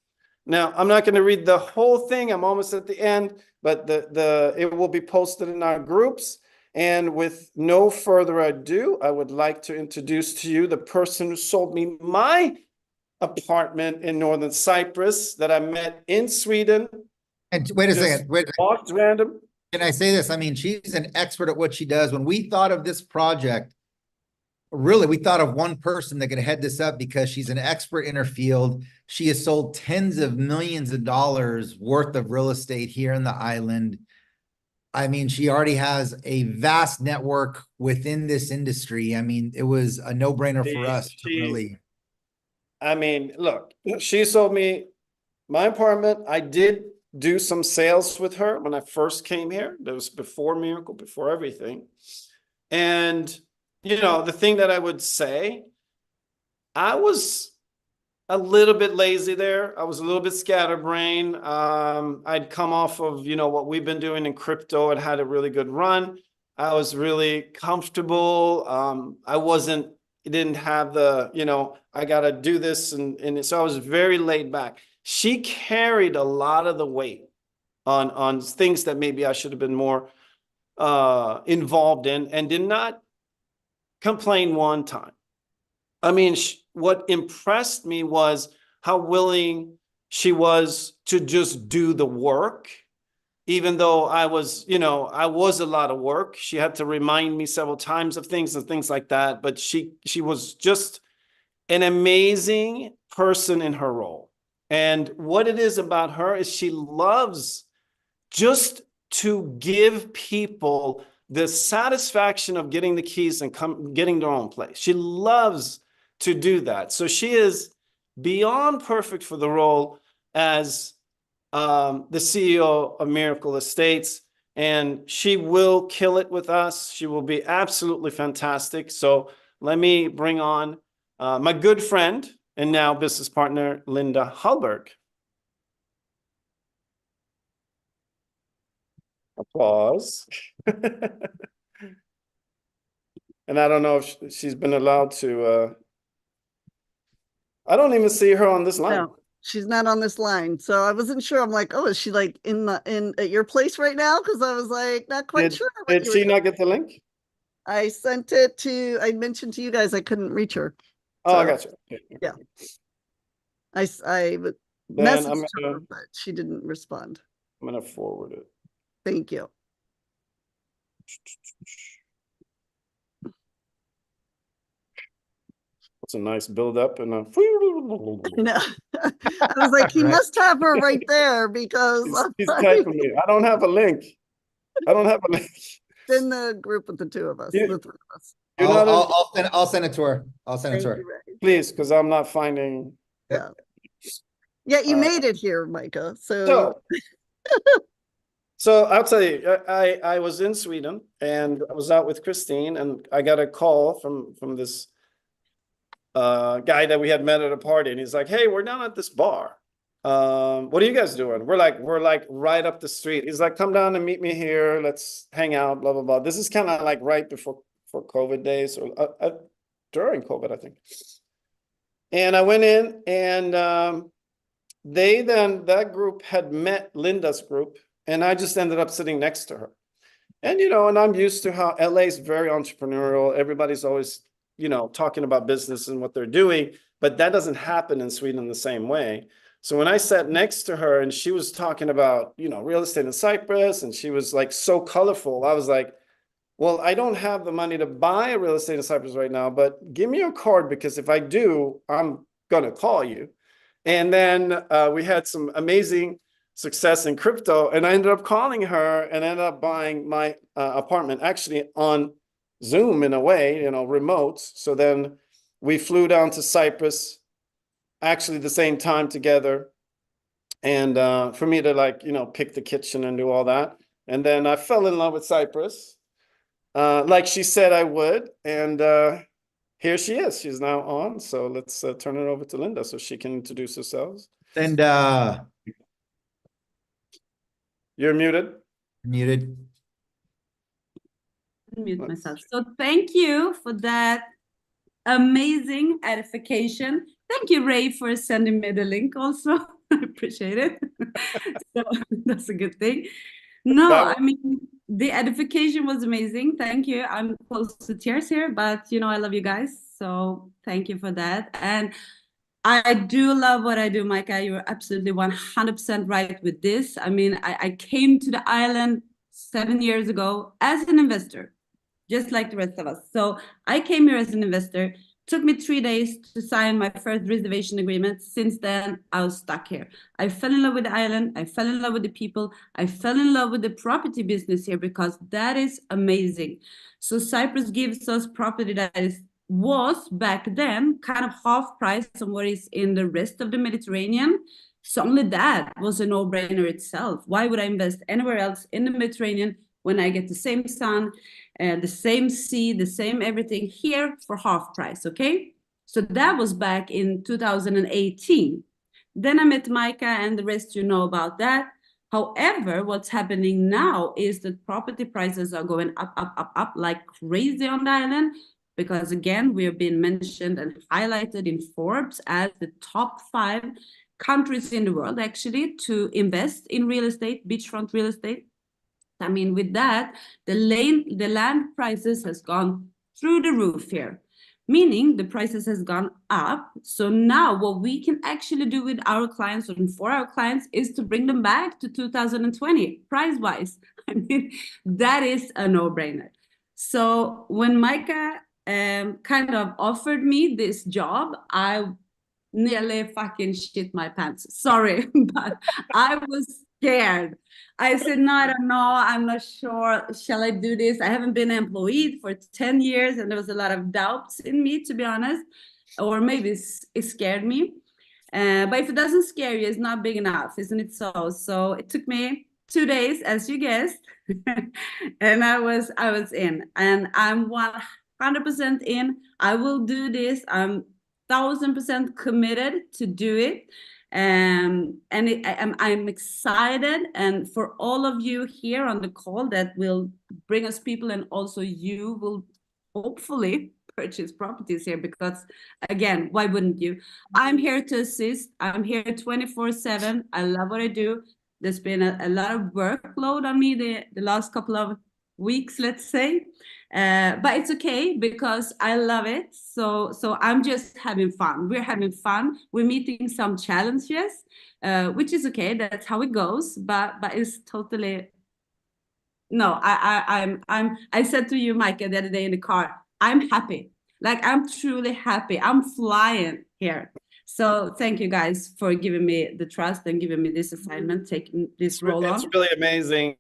Now, I'm not going to read the whole thing. I'm almost at the end, but it will be posted in our groups. And with no further ado, I would like to introduce to you the person who sold me my apartment in Northern Cyprus that I met in Sweden.
And wait a second.
Walked random.
Can I say this? I mean, she's an expert at what she does. When we thought of this project, really, we thought of one person that could head this up because she's an expert in her field. She has sold tens of millions of dollars worth of real estate here in the island. I mean, she already has a vast network within this industry. I mean, it was a no-brainer for us to really.
I mean, look, she sold me my apartment, I did do some sales with her when I first came here. That was before Miracle, before everything. And, you know, the thing that I would say, I was a little bit lazy there. I was a little bit scatterbrained. I'd come off of, you know, what we've been doing in crypto. It had a really good run. I was really comfortable. It didn't have the, you know, I got to do this. And so I was very laid back. She carried a lot of the weight on things that maybe I should have been more involved in, and did not complain one time. I mean, what impressed me was how willing she was to just do the work, even though I was, you know, I was a lot of work. She had to remind me several times of things and things like that. But she was just an amazing person in her role. And what it is about her is she loves just to give people the satisfaction of getting the keys and getting their own place. She loves to do that. So she is beyond perfect for the role as the CEO of Miracle Estates, and she will kill it with us. She will be absolutely fantastic. So let me bring on my good friend and now business partner, Linda Hallberg. Applause. And I don't know if she's been allowed to, I don't even see her on this line.
No, she's not on this line. So I wasn't sure. I'm like, oh, is she like in at your place right now? Because I was like, not quite sure.
Did she not get the link?
I sent it to, I mentioned to you guys, I couldn't reach her.
Oh, I got you. Okay.
Yeah. I messaged her, but she didn't respond.
I'm going to forward it.
Thank you.
It's a nice build up and a.
No. I was like, he must have her right there because
he's typing me. I don't have a link. I don't have a link.
In the group with the two of us, the three of us.
I'll send it to her. I'll send it to her.
Please, because I'm not finding.
Yeah. Yeah, you made it here, Micah. So
I'll tell you, I was in Sweden and I was out with Christine, and I got a call from this guy that we had met at a party, and he's like, "Hey, we're down at this bar. What are you guys doing?" We're like right up the street. He's like, "Come down and meet me here. Let's hang out, blah, blah, blah." This is kind of like right before COVID days, or during COVID, I think. And I went in, and that group had met Linda's group, and I just ended up sitting next to her. And, you know, and I'm used to how LA is very entrepreneurial. Everybody's always, you know, talking about business and what they're doing, but that doesn't happen in Sweden the same way. So when I sat next to her and she was talking about, you know, real estate in Cyprus, and she was like so colorful, I was like, well, I don't have the money to buy a real estate in Cyprus right now, but give me your card, because if I do, I'm going to call you. And then we had some amazing success in crypto, and I ended up calling her and ended up buying my apartment actually on Zoom, in a way, you know, remote. So then we flew down to Cyprus actually the same time together. And for me to, like, you know, pick the kitchen and do all that. And then I fell in love with Cyprus, like she said I would. And here she is. She's now on. So let's turn it over to Linda so she can introduce herself.
And
you're muted.
Muted.
Mute myself. So thank you for that amazing edification. Thank you, Ray, for sending me the link also. I appreciate it. So that's a good thing. No, I mean, the edification was amazing. Thank you. I'm close to tears here, but you know, I love you guys. So thank you for that. And I do love what I do, Micah. You're absolutely 100% right with this. I mean, I came to the island 7 years ago as an investor, just like the rest of us. So I came here as an investor. Took me 3 days to sign my first reservation agreement. Since then, I was stuck here. I fell in love with the island. I fell in love with the people. I fell in love with the property business here because that is amazing. So Cyprus gives us property that was back then kind of half price on what is in the rest of the Mediterranean. So only that was a no-brainer itself. Why would I invest anywhere else in the Mediterranean when I get the same sun, the same sea, the same everything here for half price, okay? So that was back in 2018. Then I met Micah, and the rest you know about that. However, what's happening now is that property prices are going up like crazy on the island, because again, we have been mentioned and highlighted in Forbes as the top 5 countries in the world actually to invest in real estate, beachfront real estate. I mean, with that, the land prices has gone through the roof here, meaning the prices has gone up. So now what we can actually do with our clients and for our clients is to bring them back to 2020 price-wise. I mean, that is a no-brainer. So when Micah kind of offered me this job, I nearly fucking shit my pants. Sorry, but I was scared. I said, no, I don't know. I'm not sure. Shall I do this? I haven't been employed for 10 years, and there was a lot of doubts in me, to be honest, or maybe it scared me. But if it doesn't scare you, it's not big enough, isn't it so? So it took me 2 days, as you guessed, and I was in, and I'm 100% in. I will do this. I'm 1000% committed to do it. And I'm excited, and for all of you here on the call that will bring us people, and also you will hopefully purchase properties here, because again, why wouldn't you? I'm here to assist. I'm here 24/7. I love what I do. There's been a lot of workload on me the last couple of weeks, let's say, but it's okay because I love it. So I'm just having fun. We're having fun. We're meeting some challenges, which is okay. That's how it goes. But it's totally no. I said to you, Micah, the other day in the car, I'm happy. Like, I'm truly happy. I'm flying here. So thank you guys for giving me the trust and giving me this assignment, taking this role on.
It's really amazing,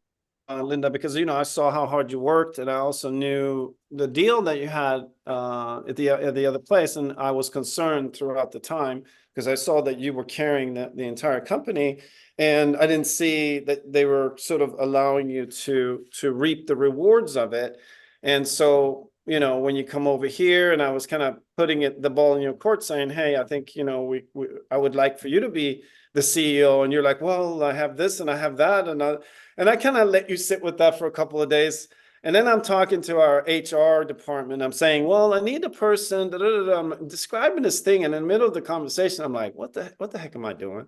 Linda, because, you know, I saw how hard you worked, and I also knew the deal that you had at the other place. And I was concerned throughout the time because I saw that you were carrying the entire company, and I didn't see that they were sort of allowing you to reap the rewards of it. And so, you know, when you come over here, and I was kind of putting the ball in your court saying, hey, I think, you know, I would like for you to be the CEO. And you're like, well, I have this and I have that. And I kind of let you sit with that for a couple of days. And then I'm talking to our HR department. I'm saying, well, I need a person. I'm describing this thing. And in the middle of the conversation, I'm like, what the heck am I doing?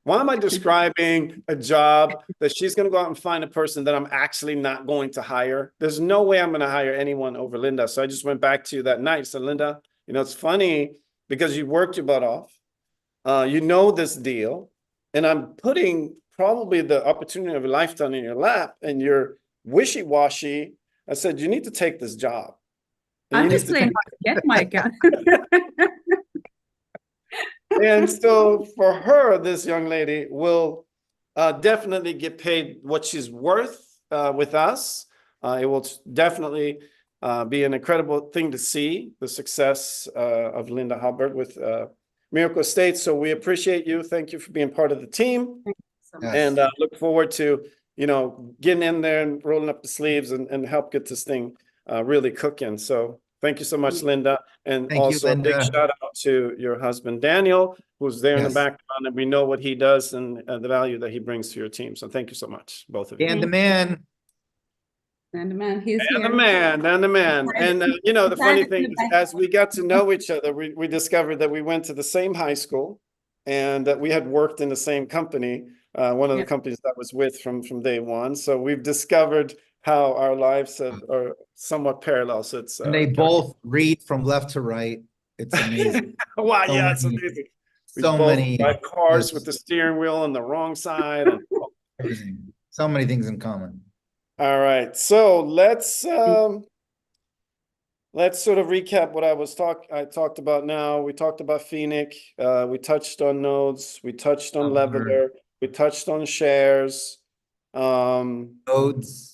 Why am I describing a job that she's going to go out and find a person that I'm actually not going to hire? There's no way I'm going to hire anyone over Linda. So I just went back to you that night. So Linda, you know, it's funny because you worked your butt off. You know this deal, and I'm putting probably the opportunity of a lifetime in your lap, and you're wishy-washy. I said, you need to take this job.
I'm just playing hard to get, Micah.
And so for her, this young lady will definitely get paid what she's worth with us. It will definitely be an incredible thing to see the success of Linda Halbert with Miracle Estates. So we appreciate you. Thank you for being part of the team.
Yes.
And look forward to, you know, getting in there and rolling up the sleeves and help get this thing really cooking. So thank you so much, Linda. And
Thank you,
also a big
Linda.
shout out to your husband, Daniel, who's there in the
Yes.
background, and we know what he does and the value that he brings to your team. So thank you so much, both of you.
Dan the man.
And the man, he's
And
here.
the man, and the man. And, you know, the funny thing is,
Thank
as we got to know each other, we discovered that we went to the same high school and that we had worked in the same company, one of the
Yeah.
companies that I was with from day one. So we've discovered how our lives are somewhat parallel. So it's
And they
kind of-
both read from left to right. It's amazing.
Wow,
so
yeah, it's
many-
amazing. We
so
both
many-
drive cars
yes.
with the steering wheel on the wrong side. And,
Everything. So many things in common.
all right, so let's sort of recap what I talked about now. We talked about Phoenix. We touched on nodes. We touched on Leveler. We touched on shares.
Nodes.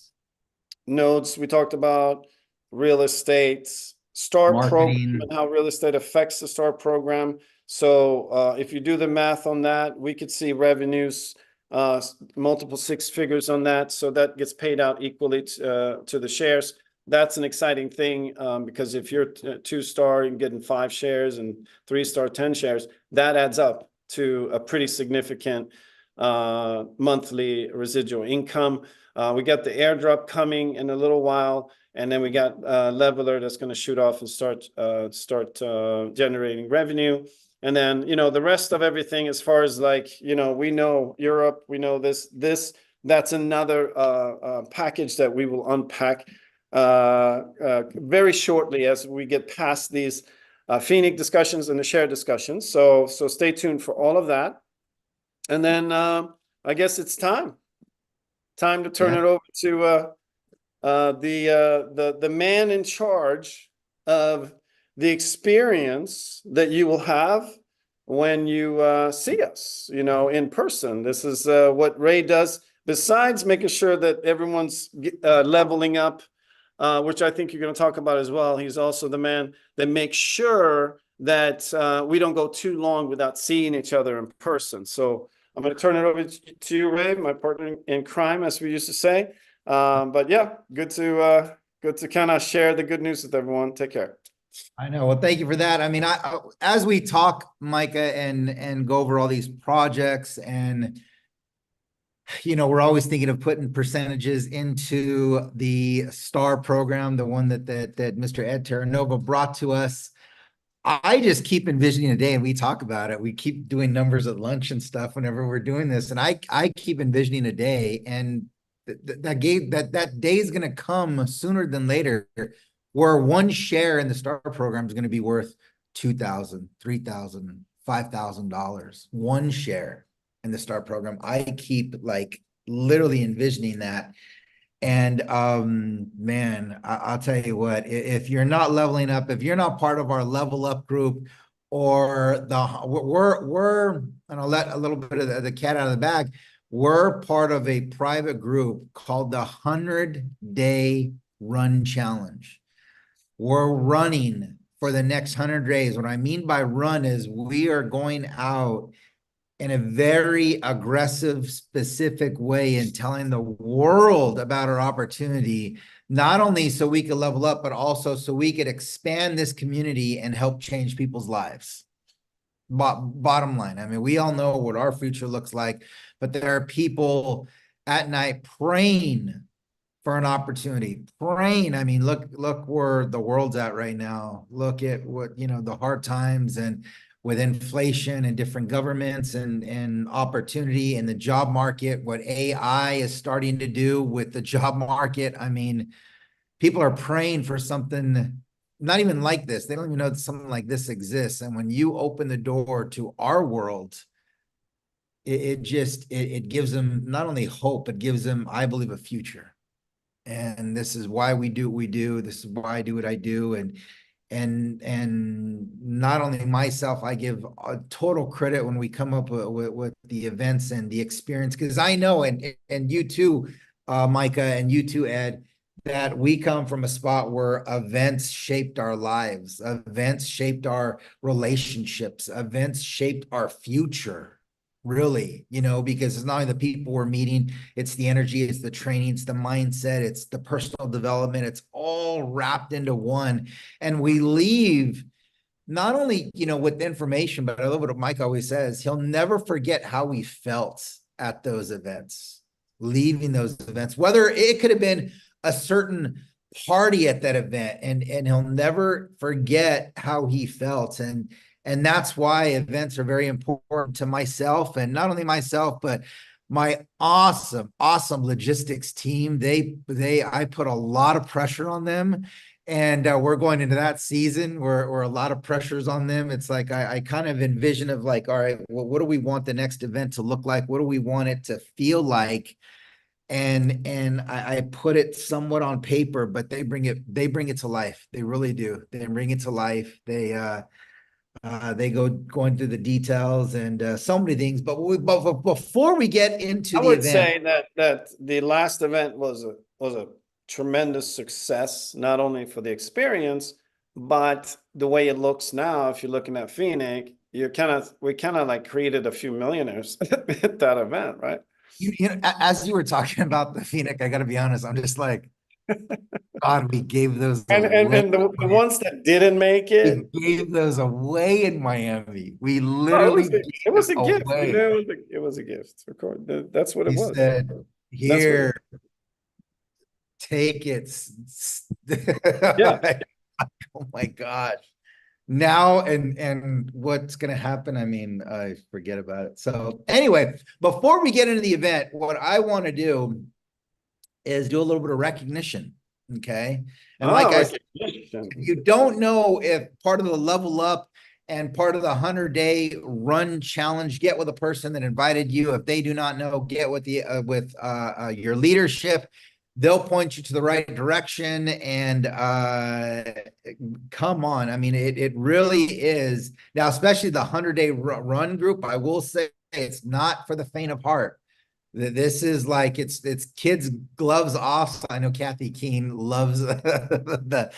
Nodes. We talked about real estate. STAR program
Marketing.
and how real estate affects the STAR program. So if you do the math on that, we could see revenues, multiple six figures on that. So that gets paid out equally to the shares. That's an exciting thing, because if you're 2-star, you're getting 5 shares, and 3-star, 10 shares, that adds up to a pretty significant monthly residual income. We got the airdrop coming in a little while, and then we got Leveler that's going to shoot off and start generating revenue. And then, you know, the rest of everything, as far as like, you know, we know Europe, we know this, that's another package that we will unpack very shortly as we get past these Phoenix discussions and the share discussions. So stay tuned for all of that. And then I guess it's time to turn it over to the man in charge of the experience that you will have when you see us, you know, in person. This is what Ray does, besides making sure that everyone's leveling up, which I think you're going to talk about as well. He's also the man that makes sure that we don't go too long without seeing each other in person. So I'm going to turn it over to you, Ray, my partner in crime, as we used to say. But yeah, good to kind of share the good news with everyone. Take care.
I know. Well, thank you for that. I mean, as we talk, Micah, and go over all these projects, and you know, we're always thinking of putting percentages into the STAR program, the one that Mr. Ed Terranova brought to us. I just keep envisioning a day, and we talk about it. We keep doing numbers at lunch and stuff whenever we're doing this, and I keep envisioning a day, and that day is going to come sooner than later, where one share in the STAR program is going to be worth $2,000, $3,000, $5,000. One share in the STAR program. I keep like literally envisioning that. And man, I'll tell you what, if you're not leveling up, if you're not part of our level up group, or we're and I'll let a little bit of the cat out of the bag. We're part of a private group called the 100-Day Run Challenge. We're running for the next 100 days. What I mean by run is we are going out in a very aggressive, specific way and telling the world about our opportunity, not only so we could level up, but also so we could expand this community and help change people's lives. Bottom line, I mean, we all know what our future looks like, but there are people at night praying for an opportunity, praying. I mean, look where the world's at right now. Look at what, you know, the hard times, and with inflation and different governments and opportunity in the job market, what AI is starting to do with the job market. I mean, people are praying for something not even like this. They don't even know that something like this exists. And when you open the door to our world, it gives them not only hope, it gives them, I believe, a future. And this is why we do what we do. This is why I do what I do. And not only myself, I give total credit when we come up with the events and the experience, because I know, and you too, Micah, and you too, Ed, that we come from a spot where events shaped our lives, events shaped our relationships, events shaped our future. Really, you know, because it's not only the people we're meeting, it's the energy, it's the training, it's the mindset, it's the personal development, it's all wrapped into one. And we leave not only, you know, with information, but I love what Mike always says, he'll never forget how we felt at those events, leaving those events, whether it could have been a certain party at that event, and he'll never forget how he felt. And that's why events are very important to myself, and not only myself, but my awesome logistics team. I put a lot of pressure on them, and we're going into that season where a lot of pressures on them. It's like, I kind of envision of like, all right, well, what do we want the next event to look like? What do we want it to feel like? And I put it somewhat on paper, but they bring it to life. They really do. They bring it to life. They go into the details and so many things. But before we get into
I
the
would
event,
say that the last event was a tremendous success, not only for the experience, But the way it looks now, if you're looking at Phoenix, we kind of like created a few millionaires at that event, right?
You know, as you were talking about the Phoenix, I gotta be honest, I'm just like, God, we gave those
And
away.
the ones that didn't make it,
We gave those away in Miami. We
no,
literally
it was a
gave
gift.
away.
You know, it was a gift. Of course, that's what it
He
was.
said,
That's what
here, take it.
Yeah.
Oh my gosh. Now and what's gonna happen? I mean, I forget about it. So anyway, before we get into the event, what I want to do is do a little bit of recognition. Okay. And like I said,
recognition.
you don't know if part of the level up and part of the 100-day run challenge, get with a person that invited you. If they do not know, get with the your leadership. They'll point you to the right direction. And come on, I mean, it really is now, especially the 100-day run group. I will say it's not for the faint of heart. This is like it's kids gloves off. I know Kathy Keene loves the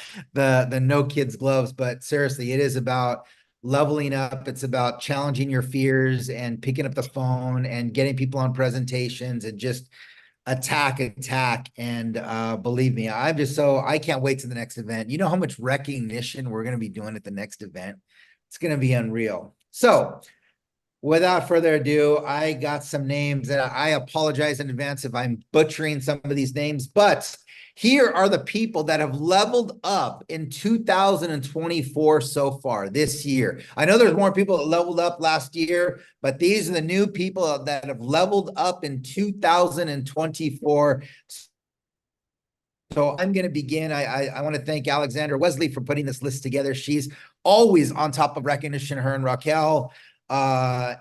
no kids gloves, but seriously, it is about leveling up. It's about challenging your fears and picking up the phone and getting people on presentations and just attack. And believe me, I can't wait to the next event. You know how much recognition we're going to be doing at the next event? It's going to be unreal. So without further ado, I got some names, and I apologize in advance if I'm butchering some of these names, but here are the people that have leveled up in 2024 so far this year. I know there's more people that leveled up last year, but these are the new people that have leveled up in 2024. So I'm going to begin. I want to thank Alexandra Wesley for putting this list together. She's always on top of recognition, her and Raquel. I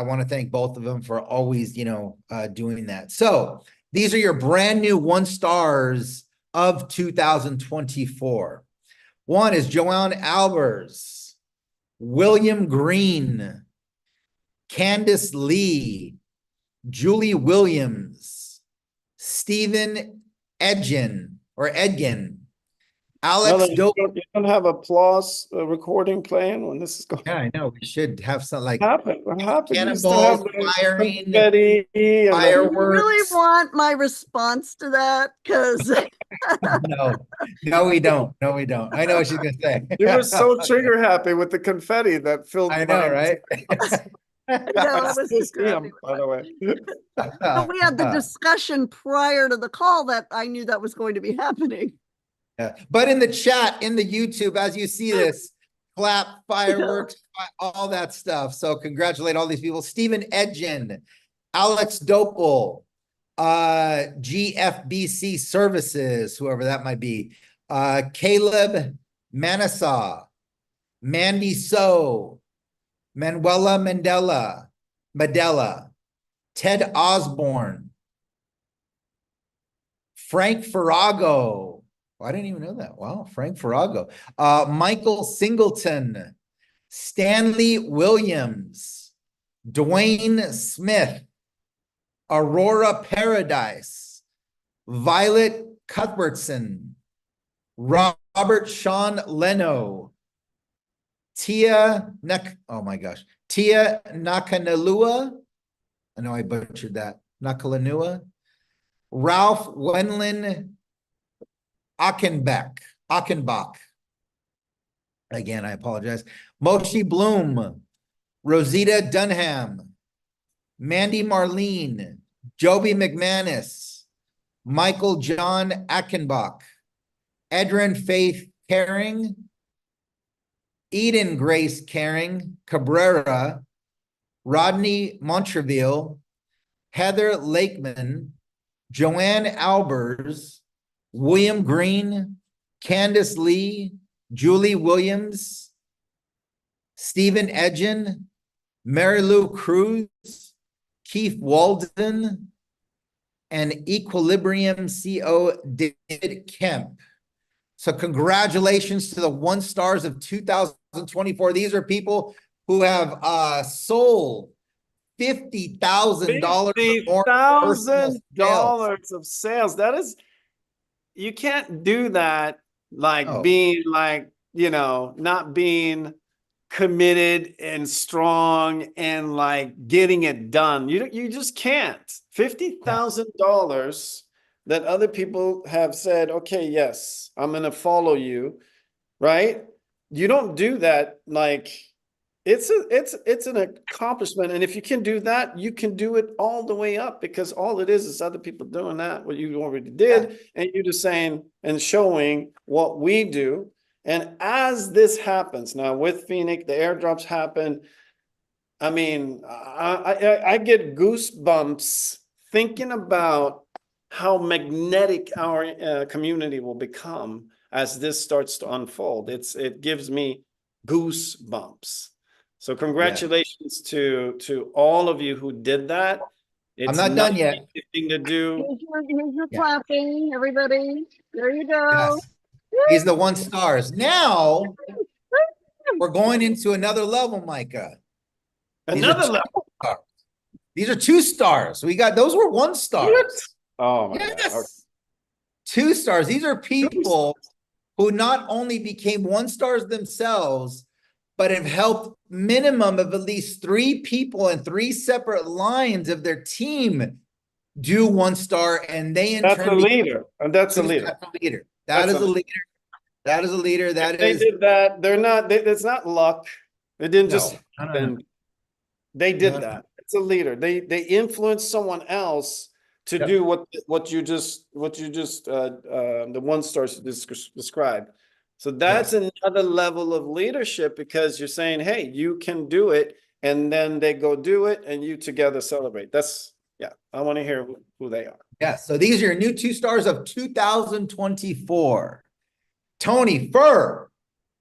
want to thank both of them for always, doing that. So these are your brand new 1 stars of 2024. One is Joanne Albers, William Green, Candice Lee, Julie Williams, Stephen Edgin, Alex
You
Dope.
don't have applause recording playing when this is going.
Yeah, I know. We should have something like
What happened? You used to
cannonballs,
have the
firing,
confetti and
Do you
fireworks.
really want my response to that? Because
No, we don't. No, we don't. I know what she's gonna say.
you were so trigger happy with the confetti that filled.
I know, right?
I was
still
just
see 'em,
happy with
by the way.
but we had the discussion prior to the call that I knew that was going to be happening.
Yeah. But in the chat, in the YouTube, as you see this, clap, fireworks, all that stuff. So congratulate all these people. Stephen Edgin, Alex Dopel, GFBC Services, whoever that might be, Caleb Manasaw, Mandy So, Manuela Medella, Ted Osborne, Frank Farrago. I didn't even know that. Wow, Frank Farrago. Michael Singleton, Stanley Williams, Dwayne Smith, Aurora Paradise, Violet Cuthbertson, Robert Sean Leno, Tia Nakanalua. I know I butchered that. Nakalanua. Ralph Wenlin Achenbach. Again, I apologize. Moshe Bloom, Rosita Dunham, Mandy Marlene, Joby McManus, Michael John Achenbach, Edrin Faith Caring, Eden Grace Caring, Cabrera, Rodney Montreville, Heather Lakeman, Joanne Albers, William Green, Candice Lee, Julie Williams, Stephen Edgin, Mary Lou Cruz, Keith Walden, and Equilibrium CO David Kemp. So congratulations to the 1 stars of 2024. These are people who have sold $50,000
$50,000 of sales. That is, you can't do that like
Oh.
being like, not being committed and strong and like getting it done. You just can't. $50,000 that other people have said, okay, yes, I'm gonna follow you, right? You don't do that like it's an accomplishment. And if you can do that, you can do it all the way up, because all it is other people doing that, what you already did, and you're just saying and showing what we do. And as this happens now with Phoenix, the airdrops happen. I mean, I get goosebumps thinking about how magnetic our community will become as this starts to unfold. It gives me goosebumps. So congratulations to all of you who did that.
I'm not done yet.
Thing to do.
Here's your
Yeah.
clapping, everybody. There you go.
Yes. These are the 1 stars. Now we're going into another level, Micah. These are
Another
two
level.
stars. These are 2 stars. Those were 1 stars.
Oh my God. Okay.
Yes. 2 stars. These are people who not only became 1 stars themselves, but have helped minimum of at least 3 people in 3 separate lines of their team do 1 star, and they in
That's
turn
a leader. And that's a leader.
That's a leader.
That's
That is a leader. That is a leader. That
They
is
did that. They're not, it's not luck. It didn't just
No, no, no,
happen. They did
No, no.
that. It's a leader. They influenced someone else to
Yep.
do what you just the 1 stars described. So that's another level of leadership, because you're saying, hey, you can do it, and then they go do it, and you together celebrate. I want to hear who they are.
Yeah, so these are your new 2 stars of 2024. Tony Furr,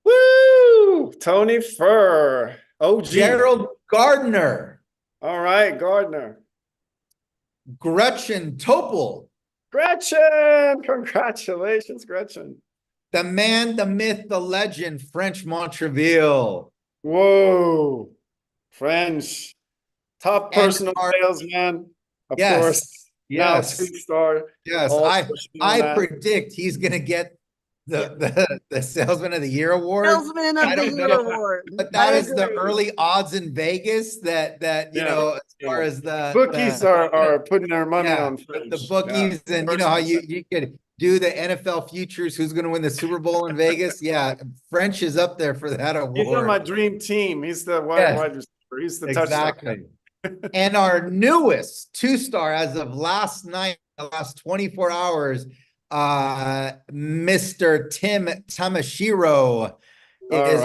Woo! Tony Furr. OG.
Gerald Gardner,
All right, Gardner.
Gretchen Topol,
Gretchen! Congratulations, Gretchen.
the man, the myth, the legend, French Montreville.
Whoa. French. Top
And
personal
our-
salesman. Of
Yes,
course. Now
yes.
2-star.
Yes,
All
I
pushing on that.
predict he's gonna get the Salesman of the Year award.
Salesman
I
of the
don't
Year
know,
award.
But that
I
is the
agree.
early odds in Vegas that you
Yeah,
know, as far
yeah.
as the
Bookies are putting their money
yeah,
on
the
French.
bookies,
Yeah.
and you know how you could do the NFL futures, who's going to win the Super Bowl in Vegas. Yeah, French is up there for that
He's on my
award.
dream team. He's the
Yes.
wide receiver. He's the touchdown.
Exactly. And our newest 2-star as of last night, the last 24 hours, Mr. Tim Tamashiro is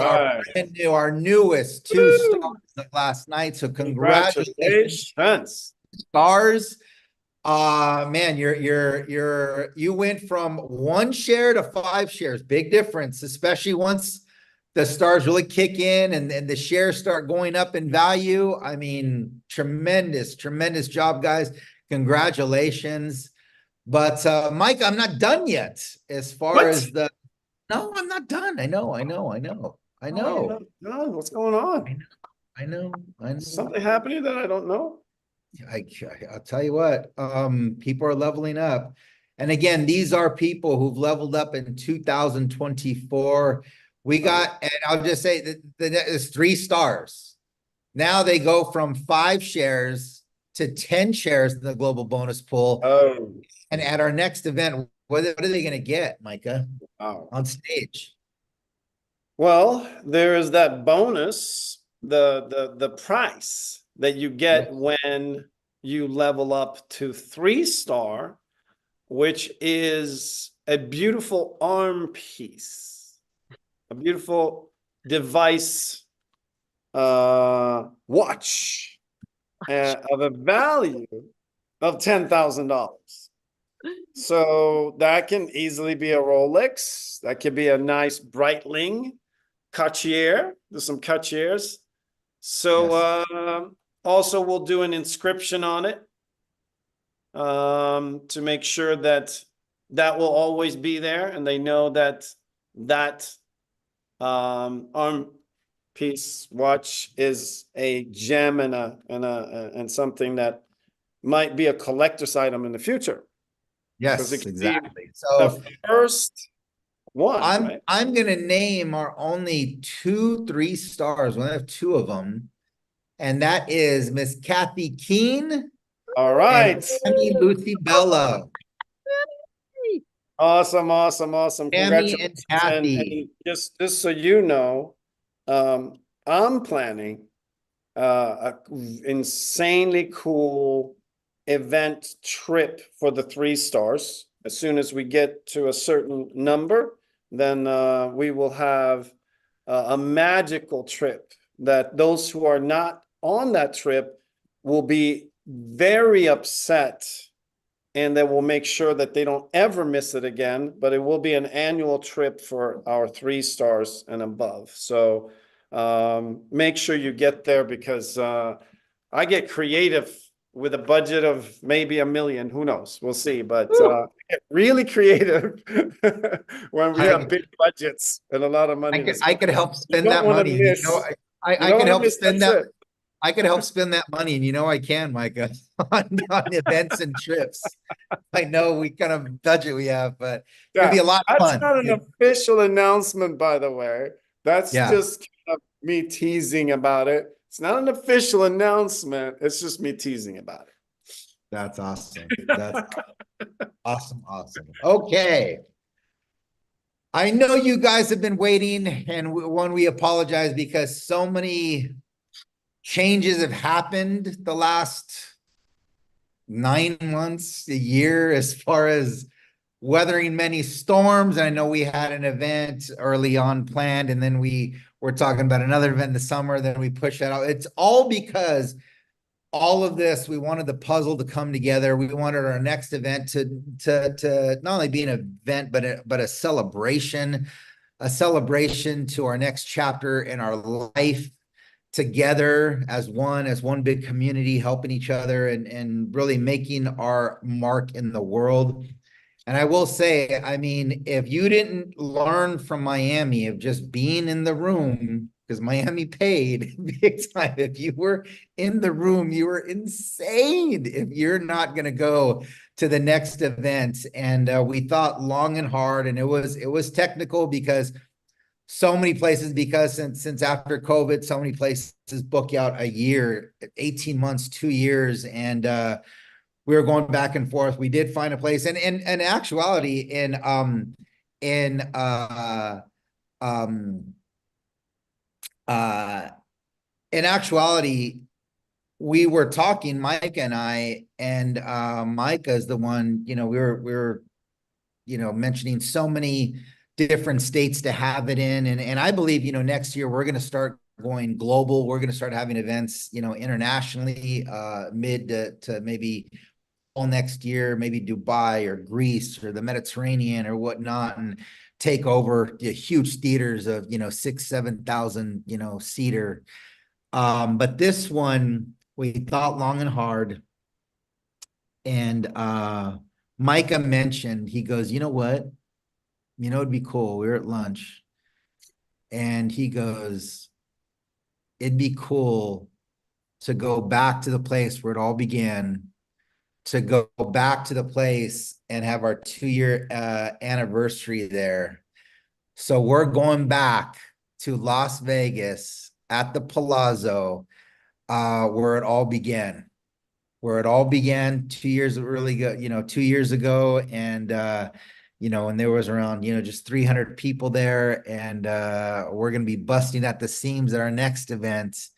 our newest 2 stars of last night. So congratulations,
Congratulations.
stars. Man, you went from 1 share to 5 shares. Big difference, especially once the stars really kick in and the shares start going up in value. I mean, tremendous job, guys. Congratulations. But Mike, I'm not done yet as far
What?
as the no, I'm not done. I know.
Oh, what's going on?
I know.
Something happening that I don't know?
I'll tell you what, people are leveling up. And again, these are people who've leveled up in 2024. We got, and I'll just say that it's 3 stars. Now they go from 5 shares to 10 shares in the global bonus pool.
Oh,
And at our next event, what are they going to get, Micah,
wow.
on stage?
Well, there is that bonus, the price that you get when you level up to 3-star, which is a beautiful arm piece, a beautiful device, watch of a value of $10,000. So that can easily be a Rolex. That could be a nice Breitling Cartier. There's some Cartiers. So also we'll do an inscription on it to make sure that will always be there, and they know that arm piece watch is a gem and something that might be a collector's item in the future.
Yes,
Because it could be
exactly. So
the first One, right?
I'm gonna name our only 2 3-stars. We have 2 of them, and that is Miss Kathy Keene
All
and
right.
Tammy Lucy Bello.
Awesome, awesome, awesome.
Tammy and
Congratulations.
Kathy.
And just so you know, I'm planning a insanely cool event trip for the 3-stars. As soon as we get to a certain number, then we will have a magical trip that those who are not on that trip will be very upset, and that will make sure that they don't ever miss it again. But it will be an annual trip for our 3-stars and above. So make sure you get there, because I get creative with a budget of maybe $1 million. Who knows? We'll see. But get really creative when we have big budgets and a lot of money.
I could help spend
don't
that
wanna
money.
miss-
I
don't
could
wanna
help
miss that
spend that.
trip.
I could help spend that money, and I can, Micah, on events and trips. I know we kind of budget we have, but it'll be a lot of
That's
fun.
not an official announcement, by the way. That's
Yeah.
just kind of me teasing about it. It's not an official announcement. It's just me teasing about it.
That's awesome. That's awesome. Awesome. Okay. I know you guys have been waiting, and we apologize because so many changes have happened the last 9 months, a year, as far as weathering many storms. I know we had an event early on planned, and then we were talking about another event in the summer, then we pushed that out. It's all because all of this, we wanted the puzzle to come together. We wanted our next event to not only be an event, but a celebration to our next chapter in our life, together as one big community, helping each other and really making our mark in the world. And I will say, I mean, if you didn't learn from Miami of just being in the room, because Miami paid big time. If you were in the room, you were insane if you're not going to go to the next event. And we thought long and hard, and it was technical because so many places, because since after COVID, so many places book out a year, 18 months, 2 years, and we were going back and forth. We did find a place, and in actuality, in actuality, we were talking, Micah and I, and Micah is the one, we were mentioning so many different states to have it in. And I believe, next year we're going to start going global. We're going to start having events, internationally, mid to maybe all next year, maybe Dubai or Greece or the Mediterranean or whatnot, and take over the huge theaters of, 6,000-7,000, seater. But this one, we thought long and hard. And Micah mentioned, he goes, you know what? It'd be cool. We were at lunch, and he goes, it'd be cool to go back to the place where it all began, to go back to the place and have our 2-year anniversary there. So we're going back to Las Vegas at the Palazzo, where it all began. 2 years really ago, 2 years ago. And and there was around, just 300 people there. And we're going to be busting at the seams at our next event.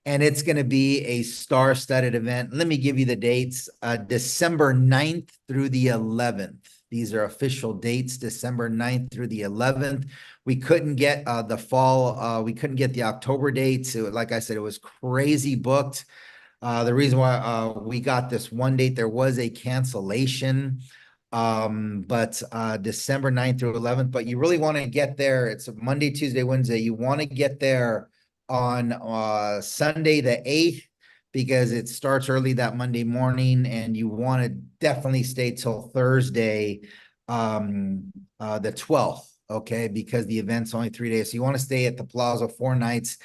And it's going to be a star-studded event. Let me give you the dates. December 9th through the 11th. These are official dates, December 9th through the 11th. We couldn't get the fall. We couldn't get the October dates. Like I said, it was crazy booked. The reason why we got this one date, there was a cancellation. But December 9th through 11th. But you really want to get there. It's a Monday, Tuesday, Wednesday. You want to get there on Sunday the 8th, because it starts early that Monday morning, and you want to definitely stay till Thursday, the 12th, okay, because the event's only 3 days. So you want to stay at the Palazzo 4 nights.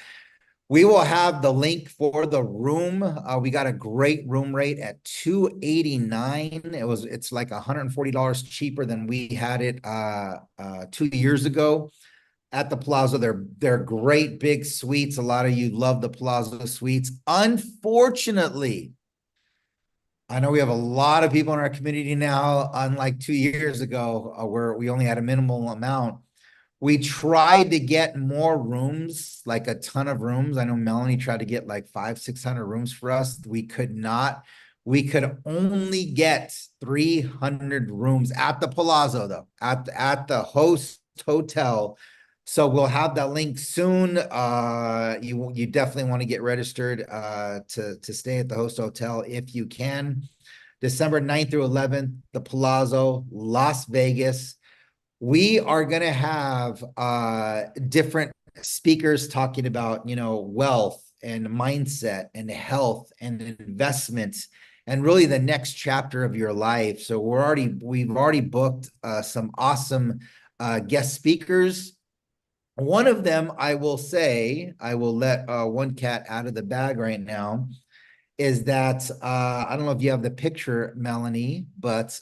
We will have the link for the room. We got a great room rate at $289. It's like $140 cheaper than we had it 2 years ago at the Plaza. They're great big suites. A lot of you love the Plaza suites. Unfortunately, I know we have a lot of people in our community now, unlike 2 years ago, where we only had a minimal amount. We tried to get more rooms, like a ton of rooms. I know Melanie tried to get like 500-600 rooms for us. We could not. We could only get 300 rooms at the Palazzo, though, at the host hotel. So we'll have that link soon. You definitely want to get registered to stay at the host hotel if you can. December 9th through 11th, the Palazzo, Las Vegas. We are going to have different speakers talking about, wealth and mindset and health and investments and really the next chapter of your life. So we've already booked some awesome guest speakers. One of them, I will say, I will let one cat out of the bag right now, is that I don't know if you have the picture, Melanie, but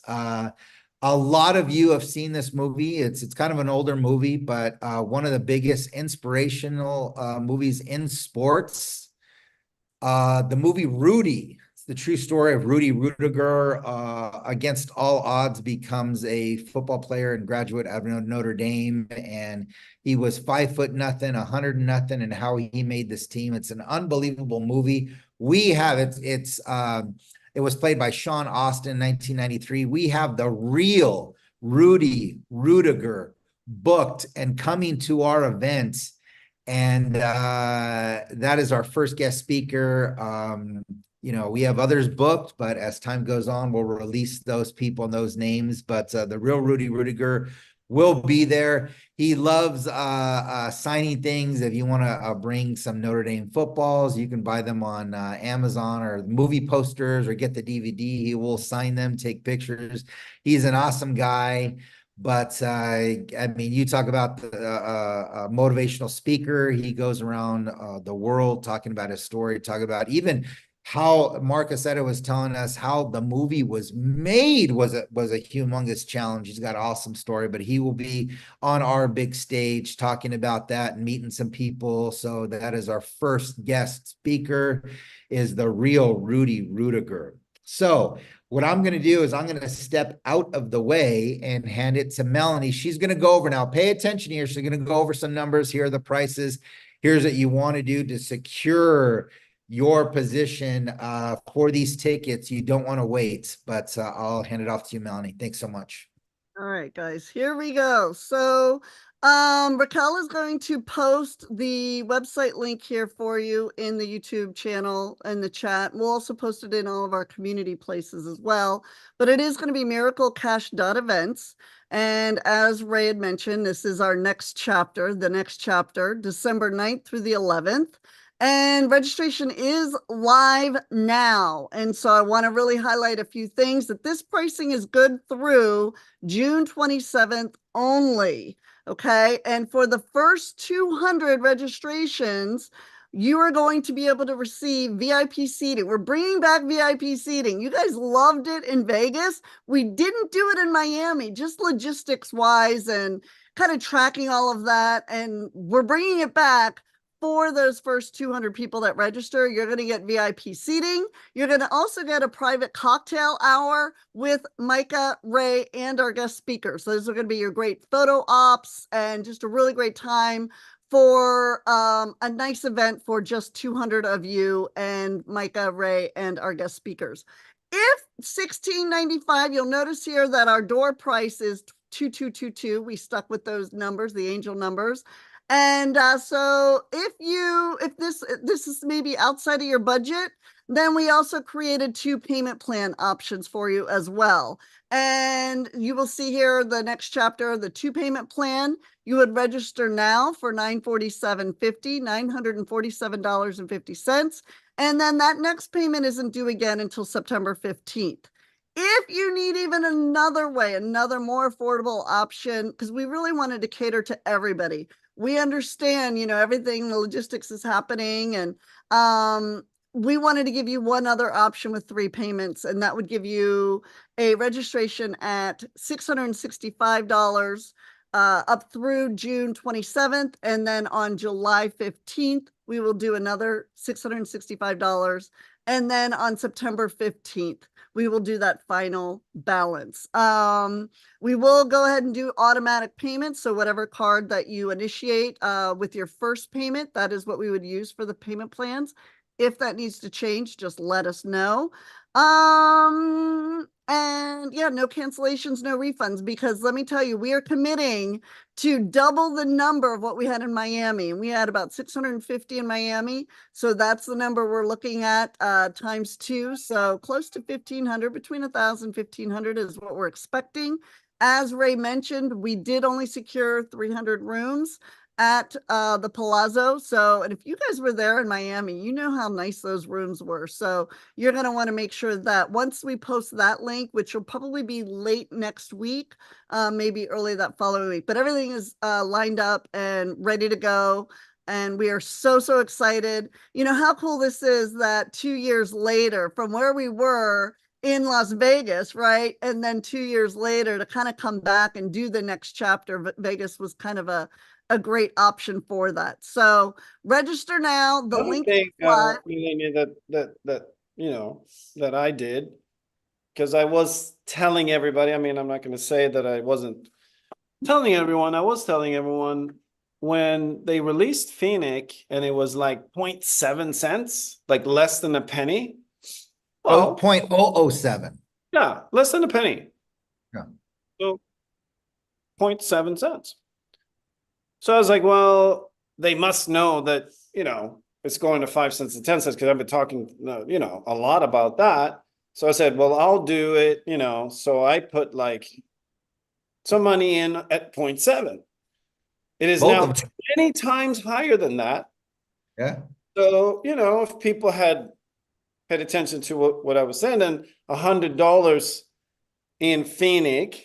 a lot of you have seen this movie. It's kind of an older movie, but one of the biggest inspirational movies in sports. The movie Rudy. It's the true story of Rudy Rudiger. Against all odds, becomes a football player and graduate of Notre Dame, and he was 5'0" 100 nothing, and how he made this team. It's an unbelievable movie. We have it. It was played by Sean Austin in 1993. We have the real Rudy Rudiger booked and coming to our event. And that is our first guest speaker. We have others booked, but as time goes on, we'll release those people and those names. But the real Rudy Rudiger will be there. He loves signing things. If you want to bring some Notre Dame footballs, you can buy them on Amazon, or movie posters, or get the DVD. He will sign them, take pictures. He's an awesome guy. But you talk about a motivational speaker. He goes around the world talking about his story, talking about even how Mark Aceta was telling us how the movie was made was a humongous challenge. He's got an awesome story, but he will be on our big stage talking about that and meeting some people. So that is our first guest speaker, is the real Rudy Rudiger. So what I'm going to do is I'm going to step out of the way and hand it to Melanie. She's going to go over now. Pay attention here. She's going to go over some numbers. Here are the prices. Here's what you want to do to secure your position for these tickets. You don't want to wait, but I'll hand it off to you, Melanie. Thanks so much.
All right, guys, here we go. So Raquel is going to post the website link here for you in the YouTube channel in the chat. We'll also post it in all of our community places as well. But it is going to be miraclecash.events. And as Ray had mentioned, this is our next chapter, December 9th through the 11th. And registration is live now. And so I want to really highlight a few things, that this pricing is good through June 27th only. Okay. And for the first 200 registrations, you are going to be able to receive VIP seating. We're bringing back VIP seating. You guys loved it in Vegas. We didn't do it in Miami, just logistics wise and kind of tracking all of that. And we're bringing it back. For those first 200 people that register, you're going to get VIP seating. You're going to also get a private cocktail hour with Micah, Ray, and our guest speakers. So those are going to be your great photo ops and just a really great time for a nice event for just 200 of you and Micah, Ray, and our guest speakers. If $16.95, you'll notice here that our door price is $2222. We stuck with those numbers, the angel numbers. And so if this is maybe outside of your budget, then we also created 2 payment plan options for you as well. And you will see here the next chapter, the 2 payment plan. You would register now for $947.50, $947.50. And then that next payment isn't due again until September 15th. If you need even another way, another more affordable option, because we really wanted to cater to everybody, we understand, everything, the logistics is happening, and we wanted to give you one other option with 3 payments, and that would give you a registration at $665 up through June 27th. And then on July 15th, we will do another $665. And then on September 15th, we will do that final balance. We will go ahead and do automatic payments. So whatever card that you initiate with your first payment, that is what we would use for the payment plans. If that needs to change, just let us know. And yeah, no cancellations, no refunds, because let me tell you, we are committing to double the number of what we had in Miami. We had about 650 in Miami. So that's the number we're looking at times 2. So close to 1,500, between 1,000 and 1,500 is what we're expecting. As Ray mentioned, we did only secure 300 rooms at the Palazzo. So, and if you guys were there in Miami, you know how nice those rooms were. So you're going to want to make sure that once we post that link, which will probably be late next week, maybe early that following week, but everything is lined up and ready to go. And we are so, so excited. You know how cool this is that 2 years later, from where we were in Las Vegas, right? And then 2 years later to kind of come back and do the next chapter. Vegas was kind of a great option for that. So register now. The
Another
link
thing,
is live.
Melania, that I did, because I was telling everybody, I mean, I'm not going to say that I wasn't telling everyone, I was telling everyone when they released Phoenix and it was like 0.7 cents, like less than a penny.
Oh,
Well,
0.007.
yeah, less than a penny.
Yeah.
So 0.7 cents. So I was like, well, they must know that, it's going to 5 cents and 10 cents, because I've been talking, a lot about that. So I said, well, I'll do it, so I put like some money in at 0.7. It is
Both
now
of them.
20 times higher than that.
Yeah.
So, if people had paid attention to what I was saying, then $100 in Phoenix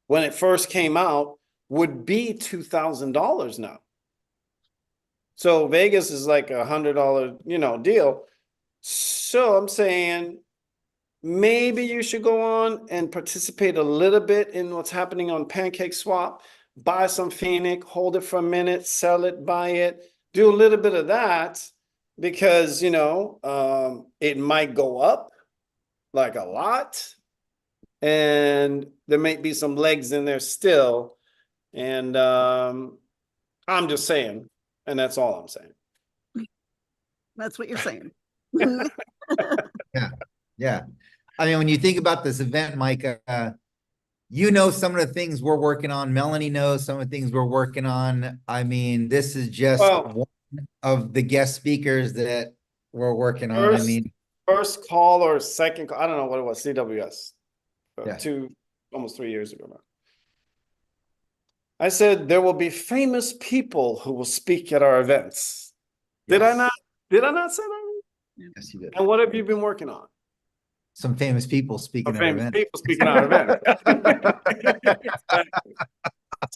when it first came out would be $2,000 now. So Vegas is like $100, deal. So I'm saying maybe you should go on and participate a little bit in what's happening on Pancake Swap. Buy some Phoenix, hold it for a minute, sell it, buy it, do a little bit of that, because it might go up like a lot, and there might be some legs in there still. And I'm just saying, and that's all I'm saying.
That's what you're saying.
Yeah. I mean, when you think about this event, Mike, some of the things we're working on. Melanie knows some of the things we're working on. I mean, this is just one of the guest speakers that we're working on. I mean,
first call or second call, I don't know what it was, CWS,
Yeah.
almost 3 years ago now. I said, there will be famous people who will speak at our events. Did I not say that?
Yes, you did.
And what have you been working on?
Some famous people speaking at our
Famous
event.
people speaking at our event.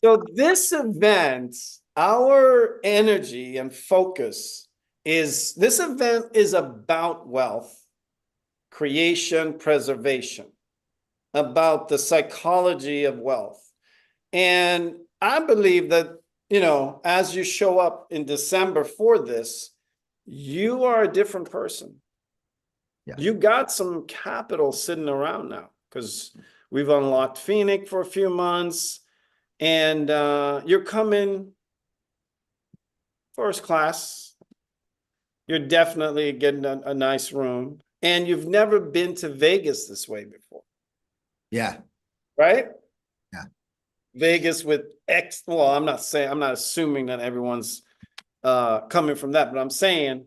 So this event, our energy and focus this event is about wealth, creation, preservation, about the psychology of wealth. And I believe that, as you show up in December for this, you are a different person.
Yeah.
You got some capital sitting around now, because we've unlocked Phoenix for a few months, and you're coming first class. You're definitely getting a nice room, and you've never been to Vegas this way before.
Yeah.
Right?
Yeah.
Vegas with I'm not assuming that everyone's coming from that, but I'm saying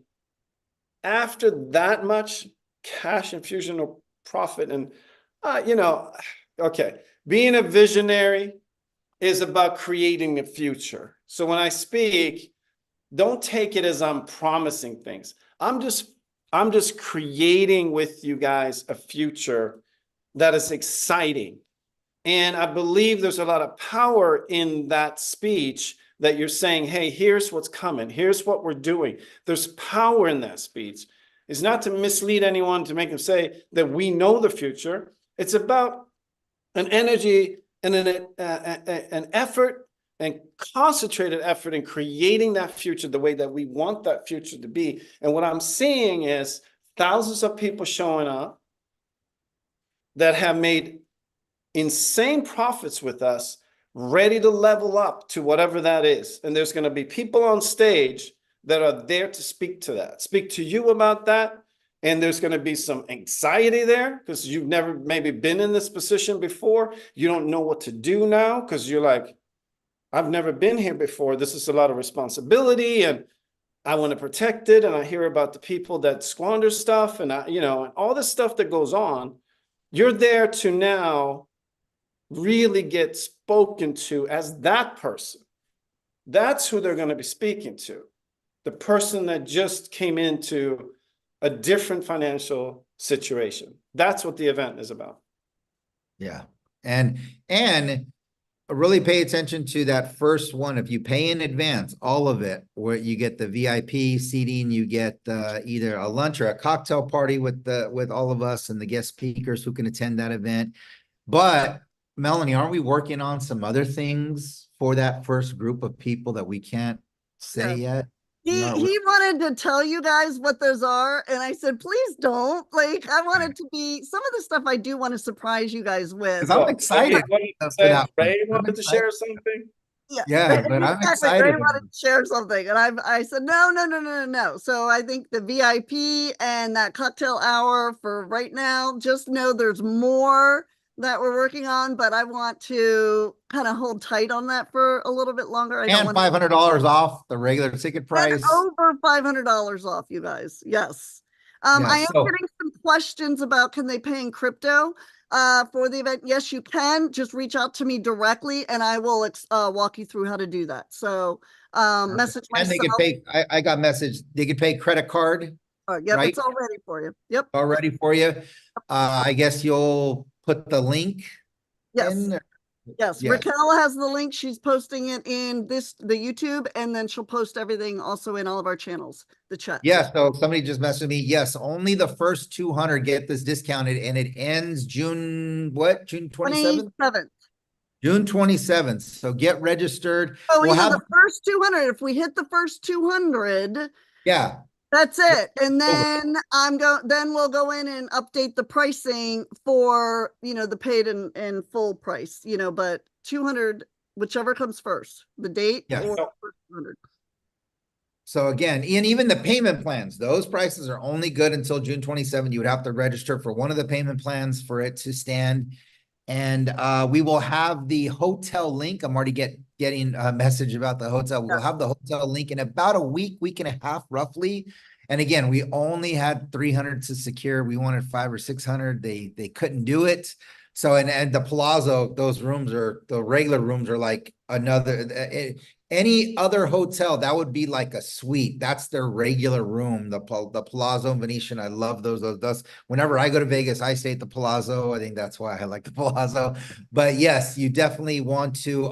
after that much cash infusion or profit, and okay, being a visionary is about creating the future. So when I speak, don't take it as I'm promising things. I'm just creating with you guys a future that is exciting. And I believe there's a lot of power in that speech that you're saying, hey, here's what's coming. Here's what we're doing. There's power in that speech. It's not to mislead anyone, to make them say that we know the future. It's about an energy and an effort and concentrated effort in creating that future the way that we want that future to be. And what I'm seeing is thousands of people showing up that have made insane profits with us, ready to level up to whatever that is. And there's going to be people on stage that are there to speak to that, speak to you about that. And there's going to be some anxiety there because you've never maybe been in this position before. You don't know what to do now because you're like, I've never been here before. This is a lot of responsibility and I want to protect it. And I hear about the people that squander stuff and, and all this stuff that goes on. You're there to now really get spoken to as that person. That's who they're going to be speaking to. The person that just came into a different financial situation. That's what the event is about.
Yeah. And really pay attention to that first one. If you pay in advance, all of it, where you get the VIP seating, you get either a lunch or a cocktail party with all of us and the guest speakers who can attend that event. But Melanie, aren't we working on some other things for that first group of people that we can't say yet?
He wanted to tell you guys what those are, and I said, please don't. Like, I wanted to be some of the stuff I do want to surprise you guys with.
Because I'm excited.
Ray wanted to share something.
Yeah, but I'm excited.
Ray wanted to share something, and I said no. So I think the VIP and that cocktail hour for right now. Just know there's more that we're working on, but I want to kind of hold tight on that for a little bit longer.
And $500 off the regular ticket price.
Over $500 off, you guys. Yes. I am getting some questions about, can they pay in crypto for the event? Yes, you can. Just reach out to me directly and I will walk you through how to do that. So message myself.
And they can pay, I got message, they can pay credit card.
Yep, right? It's all ready for you. Yep.
All ready for you. I guess you'll put the link.
Yes. Yes. Raquel has the link. She's posting it in the YouTube, and then she'll post everything also in all of our channels, the chat.
Yeah. So somebody just messaged me. Yes. Only the first 200 get this discounted, and it ends June, what? June 27th? June 27th. So get registered.
Oh, we'll have the first 200. If we hit the first 200.
Yeah.
That's it. And then then we'll go in and update the pricing for, the paid and full price, but 200, whichever comes first, the date or 200.
So again, and even the payment plans, those prices are only good until June 27. You would have to register for one of the payment plans for it to stand. And we will have the hotel link. I'm already getting a message about the hotel. We'll have the hotel link in about a week and a half, roughly. And again, we only had 300 to secure. We wanted 500 or 600. They couldn't do it. So, and the Palazzo, those rooms the regular rooms are like any other hotel, that would be like a suite. That's their regular room. The Palazzo and Venetian. I love those. Whenever I go to Vegas, I stay at the Palazzo. I think that's why I like the Palazzo. But yes, you definitely want to,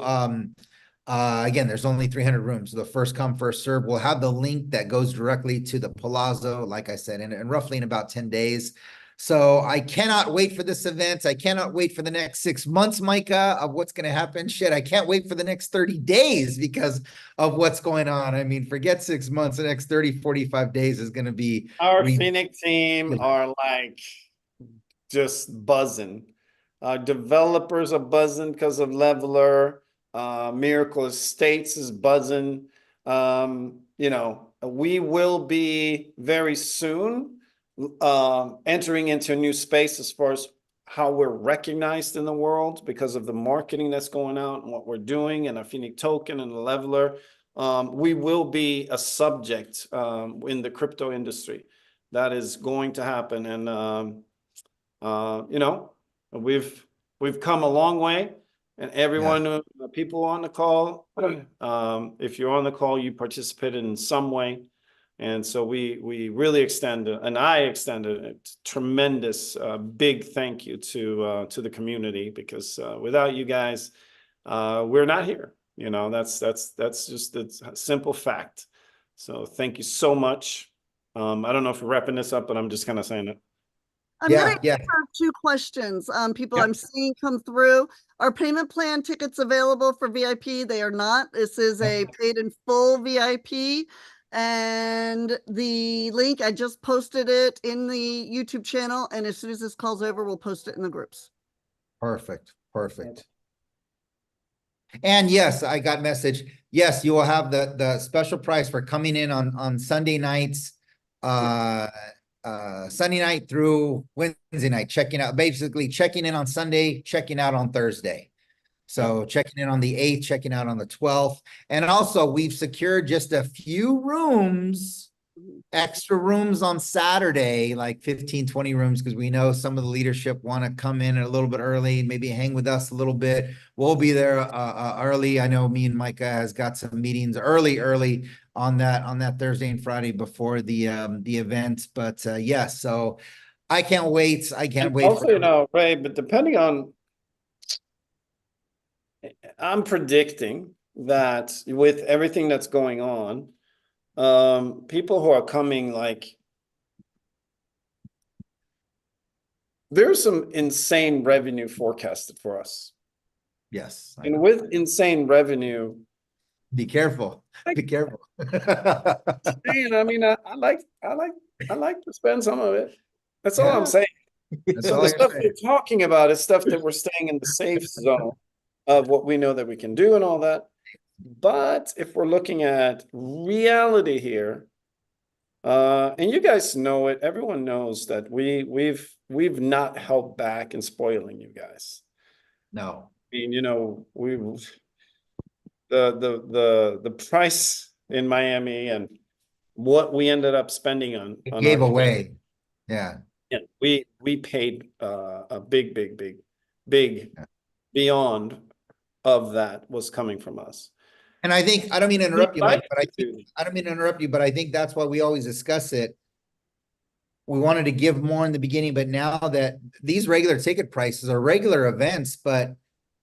again, there's only 300 rooms. So the first come, first serve. We'll have the link that goes directly to the Palazzo, like I said, and roughly in about 10 days. So I cannot wait for this event. I cannot wait for the next 6 months, Micah, of what's going to happen. Shit, I can't wait for the next 30 days because of what's going on. I mean, forget 6 months. The next 30, 45 days is going to be.
Our Phoenix team are like just buzzing. Developers are buzzing because of Leveler. Miracle Estates is buzzing. We will be very soon entering into a new space as far as how we're recognized in the world because of the marketing that's going out and what we're doing and a Phoenix token and a Leveler. We will be a subject in the crypto industry. That is going to happen. And, we've come a long way. And everyone, people on the call, if you're on the call, you participated in some way. And so we really extend, and I extend a tremendous big thank you to the community, because without you guys, we're not here. You know, that's just a simple fact. So thank you so much. I don't know if we're wrapping this up, but I'm just kind of saying it.
I'm
Yeah,
gonna
yeah.
answer 2 questions, people
Yep.
I'm seeing come through. Are payment plan tickets available for VIP? They are not. This is a paid in full VIP. And the link, I just posted it in the YouTube channel, and as soon as this call's over, we'll post it in the groups.
Perfect, perfect. And yes, I got message. Yes, you will have the special price for coming in on Sunday nights. Sunday night through Wednesday night, checking out, basically checking in on Sunday, checking out on Thursday. So checking in on the 8th, checking out on the 12th. And also we've secured just a few rooms, extra rooms on Saturday, like 15, 20 rooms, because we know some of the leadership want to come in a little bit early and maybe hang with us a little bit. We'll be there early. I know me and Micah has got some meetings early on that Thursday and Friday before the event. But yes, so I can't wait. I can't wait.
Also, you know, Ray, but depending on, I'm predicting that with everything that's going on, people who are coming, like, there's some insane revenue forecasted for us.
Yes. I
And
know.
with insane revenue,
Be careful. Be careful.
man, I mean, I like to spend some of it. That's all
Yeah.
I'm saying.
That's
So
all
the
you're
stuff
saying.
we're talking about is stuff that we're staying in the safe zone of what we know that we can do and all that. But if we're looking at reality here, and you guys know it, everyone knows that we've not held back in spoiling you guys.
No.
I mean, you know, the price in Miami and what we ended up spending on
Gave
our
away. Yeah.
yeah, we paid a big beyond of that was coming from us.
And I think, I don't mean to
We
interrupt you,
like
Mike, but I
to do
think, I don't mean to interrupt you, but I think that's why we always discuss it. We wanted to give more in the beginning, but now that these regular ticket prices are regular events, but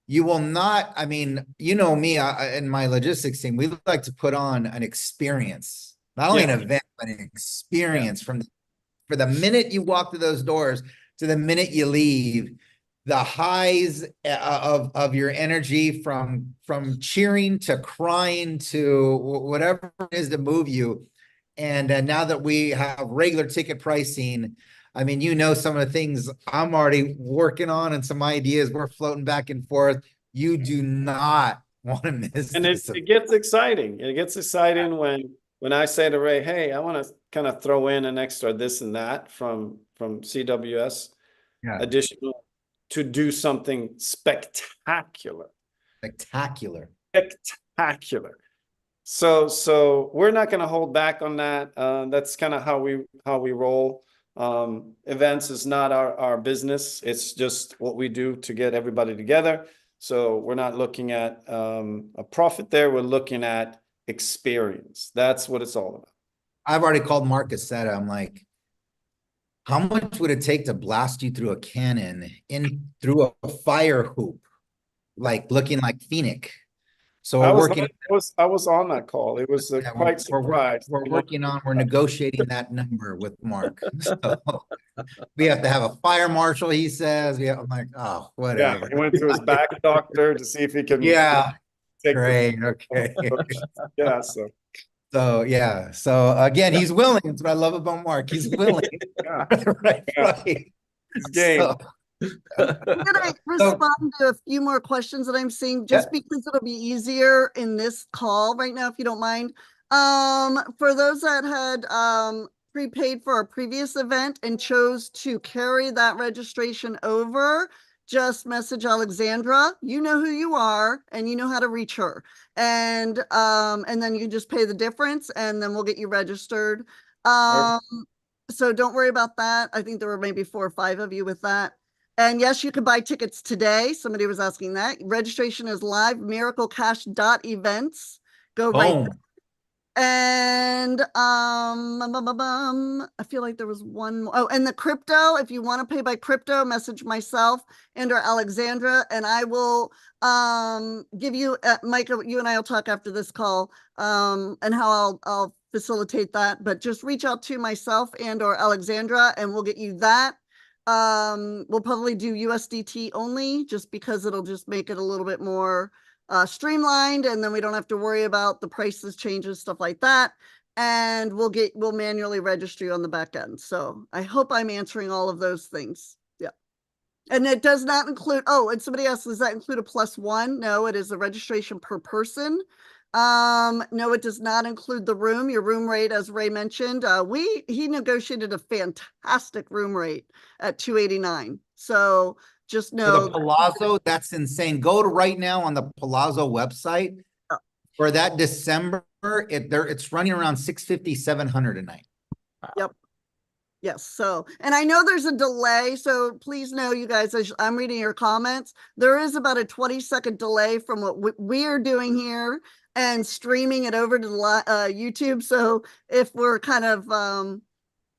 you will not, I mean, you know me, and my logistics team, we like to put on an experience, not only an
Yeah.
event, but an experience for the minute you walk through those doors to the minute you leave. The highs of your energy from cheering to crying to whatever it is to move you. And now that we have regular ticket pricing, I mean, you know, some of the things I'm already working on and some ideas we're floating back and forth. You do not want to miss
And
this.
it gets exciting. It gets exciting when I say to Ray, hey, I want to kind of throw in an extra this and that from CWS,
Yeah.
additional to do something spectacular. Spectacular. So we're not going to hold back on that. That's kind of how we roll. Events is not our business. It's just what we do to get everybody together. So we're not looking at a profit there. We're looking at experience. That's what it's all about.
I've already called Mark Cassetta. I'm like, how much would it take to blast you through a cannon through a fire hoop, like looking like Phoenix? So
I
we're
was
working.
I was on that call. It was
Yeah,
quite surprised.
we're negotiating that number with Mark. So we have to have a fire marshal, he says. I'm like, oh,
Yeah,
whatever.
he went to his back doctor to see if he can
Yeah,
take
great, okay.
yeah, so
So, yeah, so again, he's willing. That's what I love about Mark. He's willing.
yeah,
Right,
Yeah.
right.
it's game.
So,
I'm gonna respond to a few more questions that I'm seeing, just because it'll be easier in this call right now, if you don't mind. For those that had prepaid for our previous event and chose to carry that registration over, just message Alexandra. You know who you are and you know how to reach her. And then you just pay the difference and then we'll get you registered. So don't worry about that. I think there were maybe 4 or 5 of you with that. And yes, you can buy tickets today. Somebody was asking that. Registration is live, miraclecash.events. Go right
boom.
there. And I feel like there was one more. Oh, and the crypto, if you want to pay by crypto, message myself and or Alexandra, and I will give you Micah, you and I will talk after this call and how I'll facilitate that. But just reach out to myself and or Alexandra and we'll get you that. We'll probably do USDT only just because it'll just make it a little bit more streamlined, and then we don't have to worry about the prices changes, stuff like that. And we'll manually register you on the back end. So I hope I'm answering all of those things. Yeah. And it does not include, oh, and somebody asked, does that include a +1? No, it is a registration per person. No, it does not include the room. Your room rate, as Ray mentioned, he negotiated a fantastic room rate at $289. So just
For
know
the Palazzo, that's insane. Go to right now on the Palazzo website.
Oh.
For that December, it's running around 650, 700 a night.
Yes. So, and I know there's a delay. So please know, you guys, as I'm reading your comments, there is about a 20-second delay from what we are doing here and streaming it over to YouTube. So if we're kind of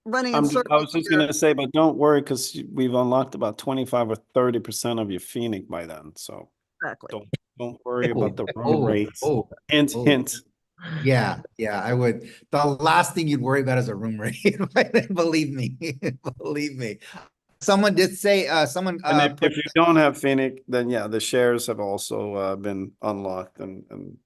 running in
I
circles
was just
here-
gonna say, but don't worry, because we've unlocked about 25 or 30% of your Phoenix by then. So
exactly.
don't worry about the room
Oh,
rates.
oh,
Hint,
oh.
hint.
Yeah, I would. The last thing you'd worry about is a room rate. Believe me, believe me. Someone did say, someone
And
put
if you don't have Phoenix, then yeah, the shares have also been unlocked and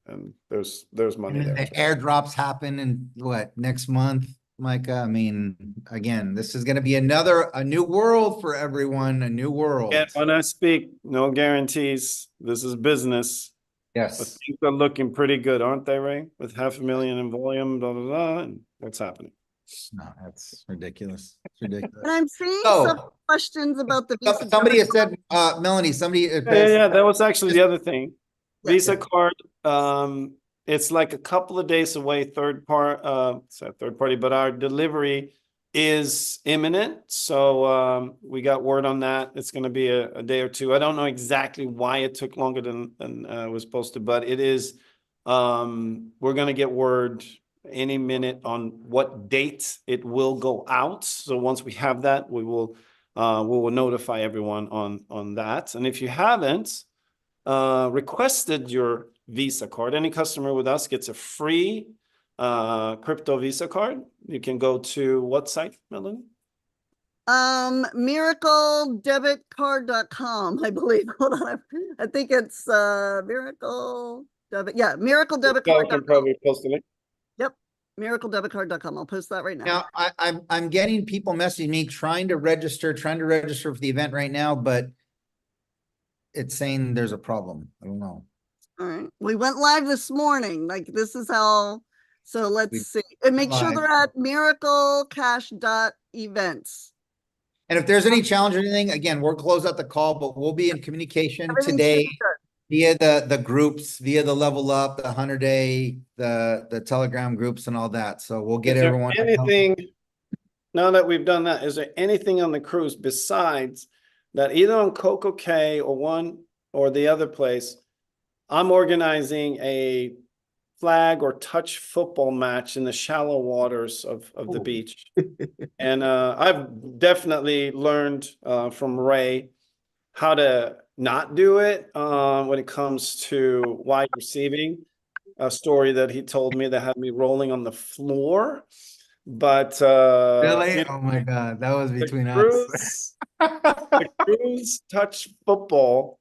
there's money
and then
there.
the airdrops happen in what, next month, Micah? I mean, again, this is gonna be a new world for everyone, a new world.
And when I speak, no guarantees. This is business. But
Yes.
things are looking pretty good, aren't they, Ray? With 500,000 in volume, blah, blah, blah, and what's happening?
No, that's ridiculous. It's ridiculous.
And I'm seeing
So-
some questions about the Visa.
Somebody has said, Melanie, somebody.
Yeah, that was actually the other thing.
Yeah.
Visa card, it's like a couple of days away, third party, but our delivery is imminent. So we got word on that. It's going to be a day or two. I don't know exactly why it took longer than it was supposed to, but it is. We're going to get word any minute on what date it will go out. So once we have that, we will notify everyone on that. And if you haven't requested your Visa card, any customer with us gets a free crypto Visa card. You can go to what site, Melanie?
MiracleDebitCard.com, I believe. Hold on. I think it's Miracle Debit. Yeah,
I can
MiracleDebitCard.com.
probably post a link.
Yep, MiracleDebitCard.com. I'll post that right now.
Now, I'm getting people messaging me trying to register for the event right now, but it's saying there's a problem. I don't know.
All right. We went live this morning. Like this is how. So let's see. And make sure
live.
they're at miraclecash.events.
And if there's any challenge or anything, again, we'll close out the call, but we'll be in communication
Everything should
today
be good.
via the groups, via the Level Up, the 100-day, the Telegram groups and all that. So we'll get
Is there
everyone.
anything, now that we've done that, is there anything on the cruise besides that either on Coco Cay or one or the other place, I'm organizing a flag or touch football match in the shallow waters of the
Ooh.
beach. And I've definitely learned from Ray how to not do it when it comes to wide receiving. A story that he told me that had me rolling on the floor. But
Really?
you know,
Oh my God, that was between
the
us.
cruise touch football.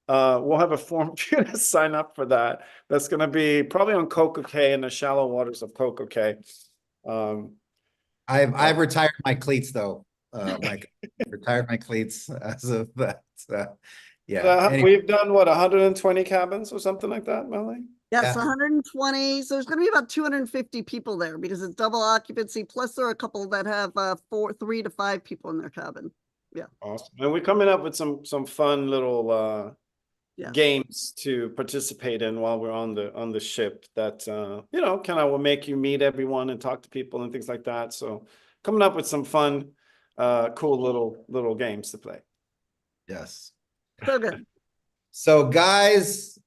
We'll have a form for you to sign up for that. That's going to be probably on Coco Cay in the shallow waters of Coco Cay.
I've retired my cleats though, Mike. Retired my cleats as of that. Yeah. Anyway,
We've done what, 120 cabins or something like that, Melanie?
Yes,
Yeah.
120. So there's going to be about 250 people there because it's double occupancy. Plus there are a couple that have 3 to 5 people in their cabin.
Awesome. And we're coming up with some fun little
Yeah.
games to participate in while we're on the ship that kind of will make you meet everyone and talk to people and things like that. So coming up with some fun, cool little games to play.
yes.
So good.
So guys,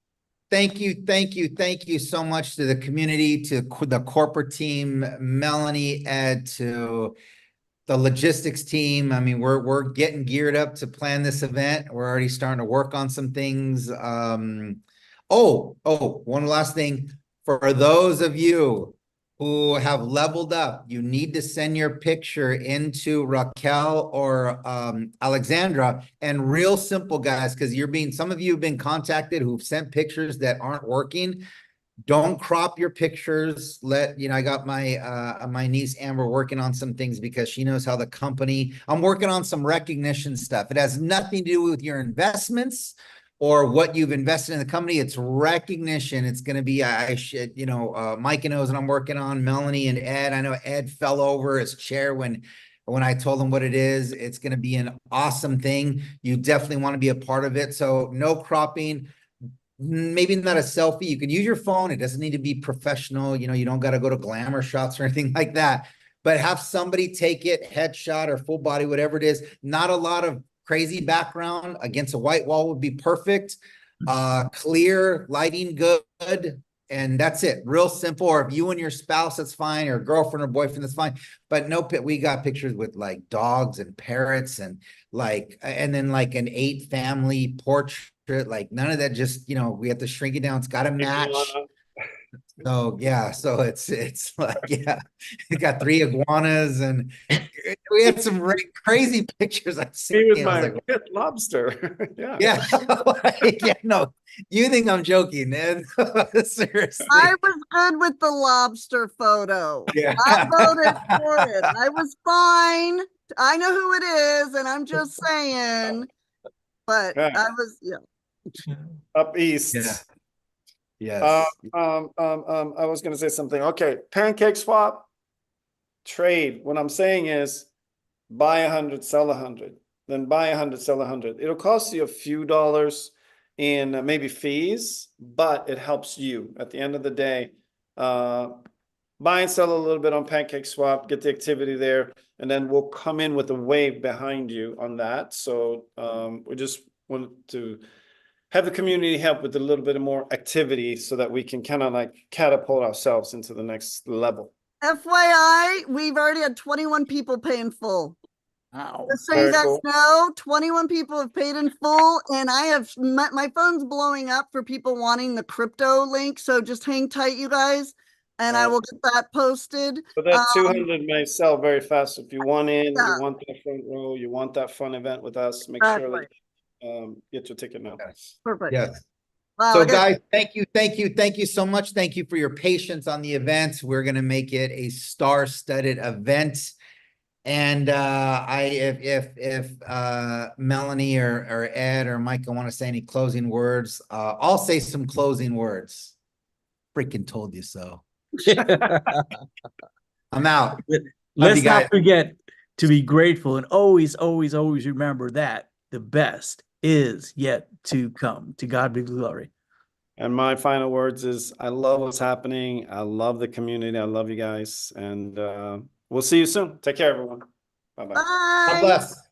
thank you so much to the community, to the corporate team, Melanie, Ed, to the logistics team. I mean, we're getting geared up to plan this event. We're already starting to work on some things. One last thing. For those of you who have leveled up, you need to send your picture into Raquel or Alexandra. And real simple, guys, because some of you have been contacted who've sent pictures that aren't working. Don't crop your pictures. I got my niece Amber working on some things because she knows how the company. I'm working on some recognition stuff. It has nothing to do with your investments or what you've invested in the company. It's recognition. It's going to be, Micah knows what I'm working on, Melanie and Ed. I know Ed fell over his chair when I told him what it is. It's going to be an awesome thing. You definitely want to be a part of it. So no cropping, maybe not a selfie. You can use your phone. It doesn't need to be professional. You don't got to go to glamour shots or anything like that, but have somebody take it, headshot or full body, whatever it is. Not a lot of crazy background. Against a white wall would be perfect. Clear, lighting good, and that's it. Real simple. Or if you and your spouse, that's fine, or girlfriend or boyfriend, that's fine. But we got pictures with like dogs and parrots and then like an 8 family portrait, like none of that. Just, we have to shrink it down. It's got to match. So yeah, so it's like, yeah, it got 3 iguanas and we had some crazy pictures I've seen.
Me with my pet lobster. Yeah.
Yeah. No, you think I'm joking, man. Seriously.
I was good with the lobster photo.
Yeah.
I voted for it. I was fine. I know who it is, and I'm just saying, but
Yeah.
I was,
Up east.
Yeah. Yes.
I was gonna say something. Okay, pancake swap, trade. What I'm saying is buy 100, sell 100, then buy 100, sell 100. It'll cost you a few dollars in maybe fees, but it helps you at the end of the day. Buy and sell a little bit on pancake swap, get the activity there, and then we'll come in with a wave behind you on that. So we just wanted to have the community help with a little bit more activity so that we can kind of like catapult ourselves into the next level.
FYI, we've already had 21 people pay in full.
Wow.
Just so you
Very
guys
cool.
know, 21 people have paid in full, and I have my phone's blowing up for people wanting the crypto link. So just hang tight, you guys, and I will get that posted.
But that 200 may sell very fast. If you want in,
Yeah.
you want that front row, you want that fun event with us, make sure
Exactly.
that get your ticket now.
Perfect.
Yes.
Wow,
So
I got-
guys, thank you so much. Thank you for your patience on the event. We're going to make it a star-studded event. And if Melanie or Ed or Micah want to say any closing words, I'll say some closing words. Freaking told you so. I'm out.
Let's
you guys.
not forget to be grateful and always, always, always remember that the best is yet to come. To God be the glory.
And my final words is I love what's happening. I love the community. I love you guys. And we'll see you soon. Take care, everyone. Bye-bye.
God
Bye.
bless.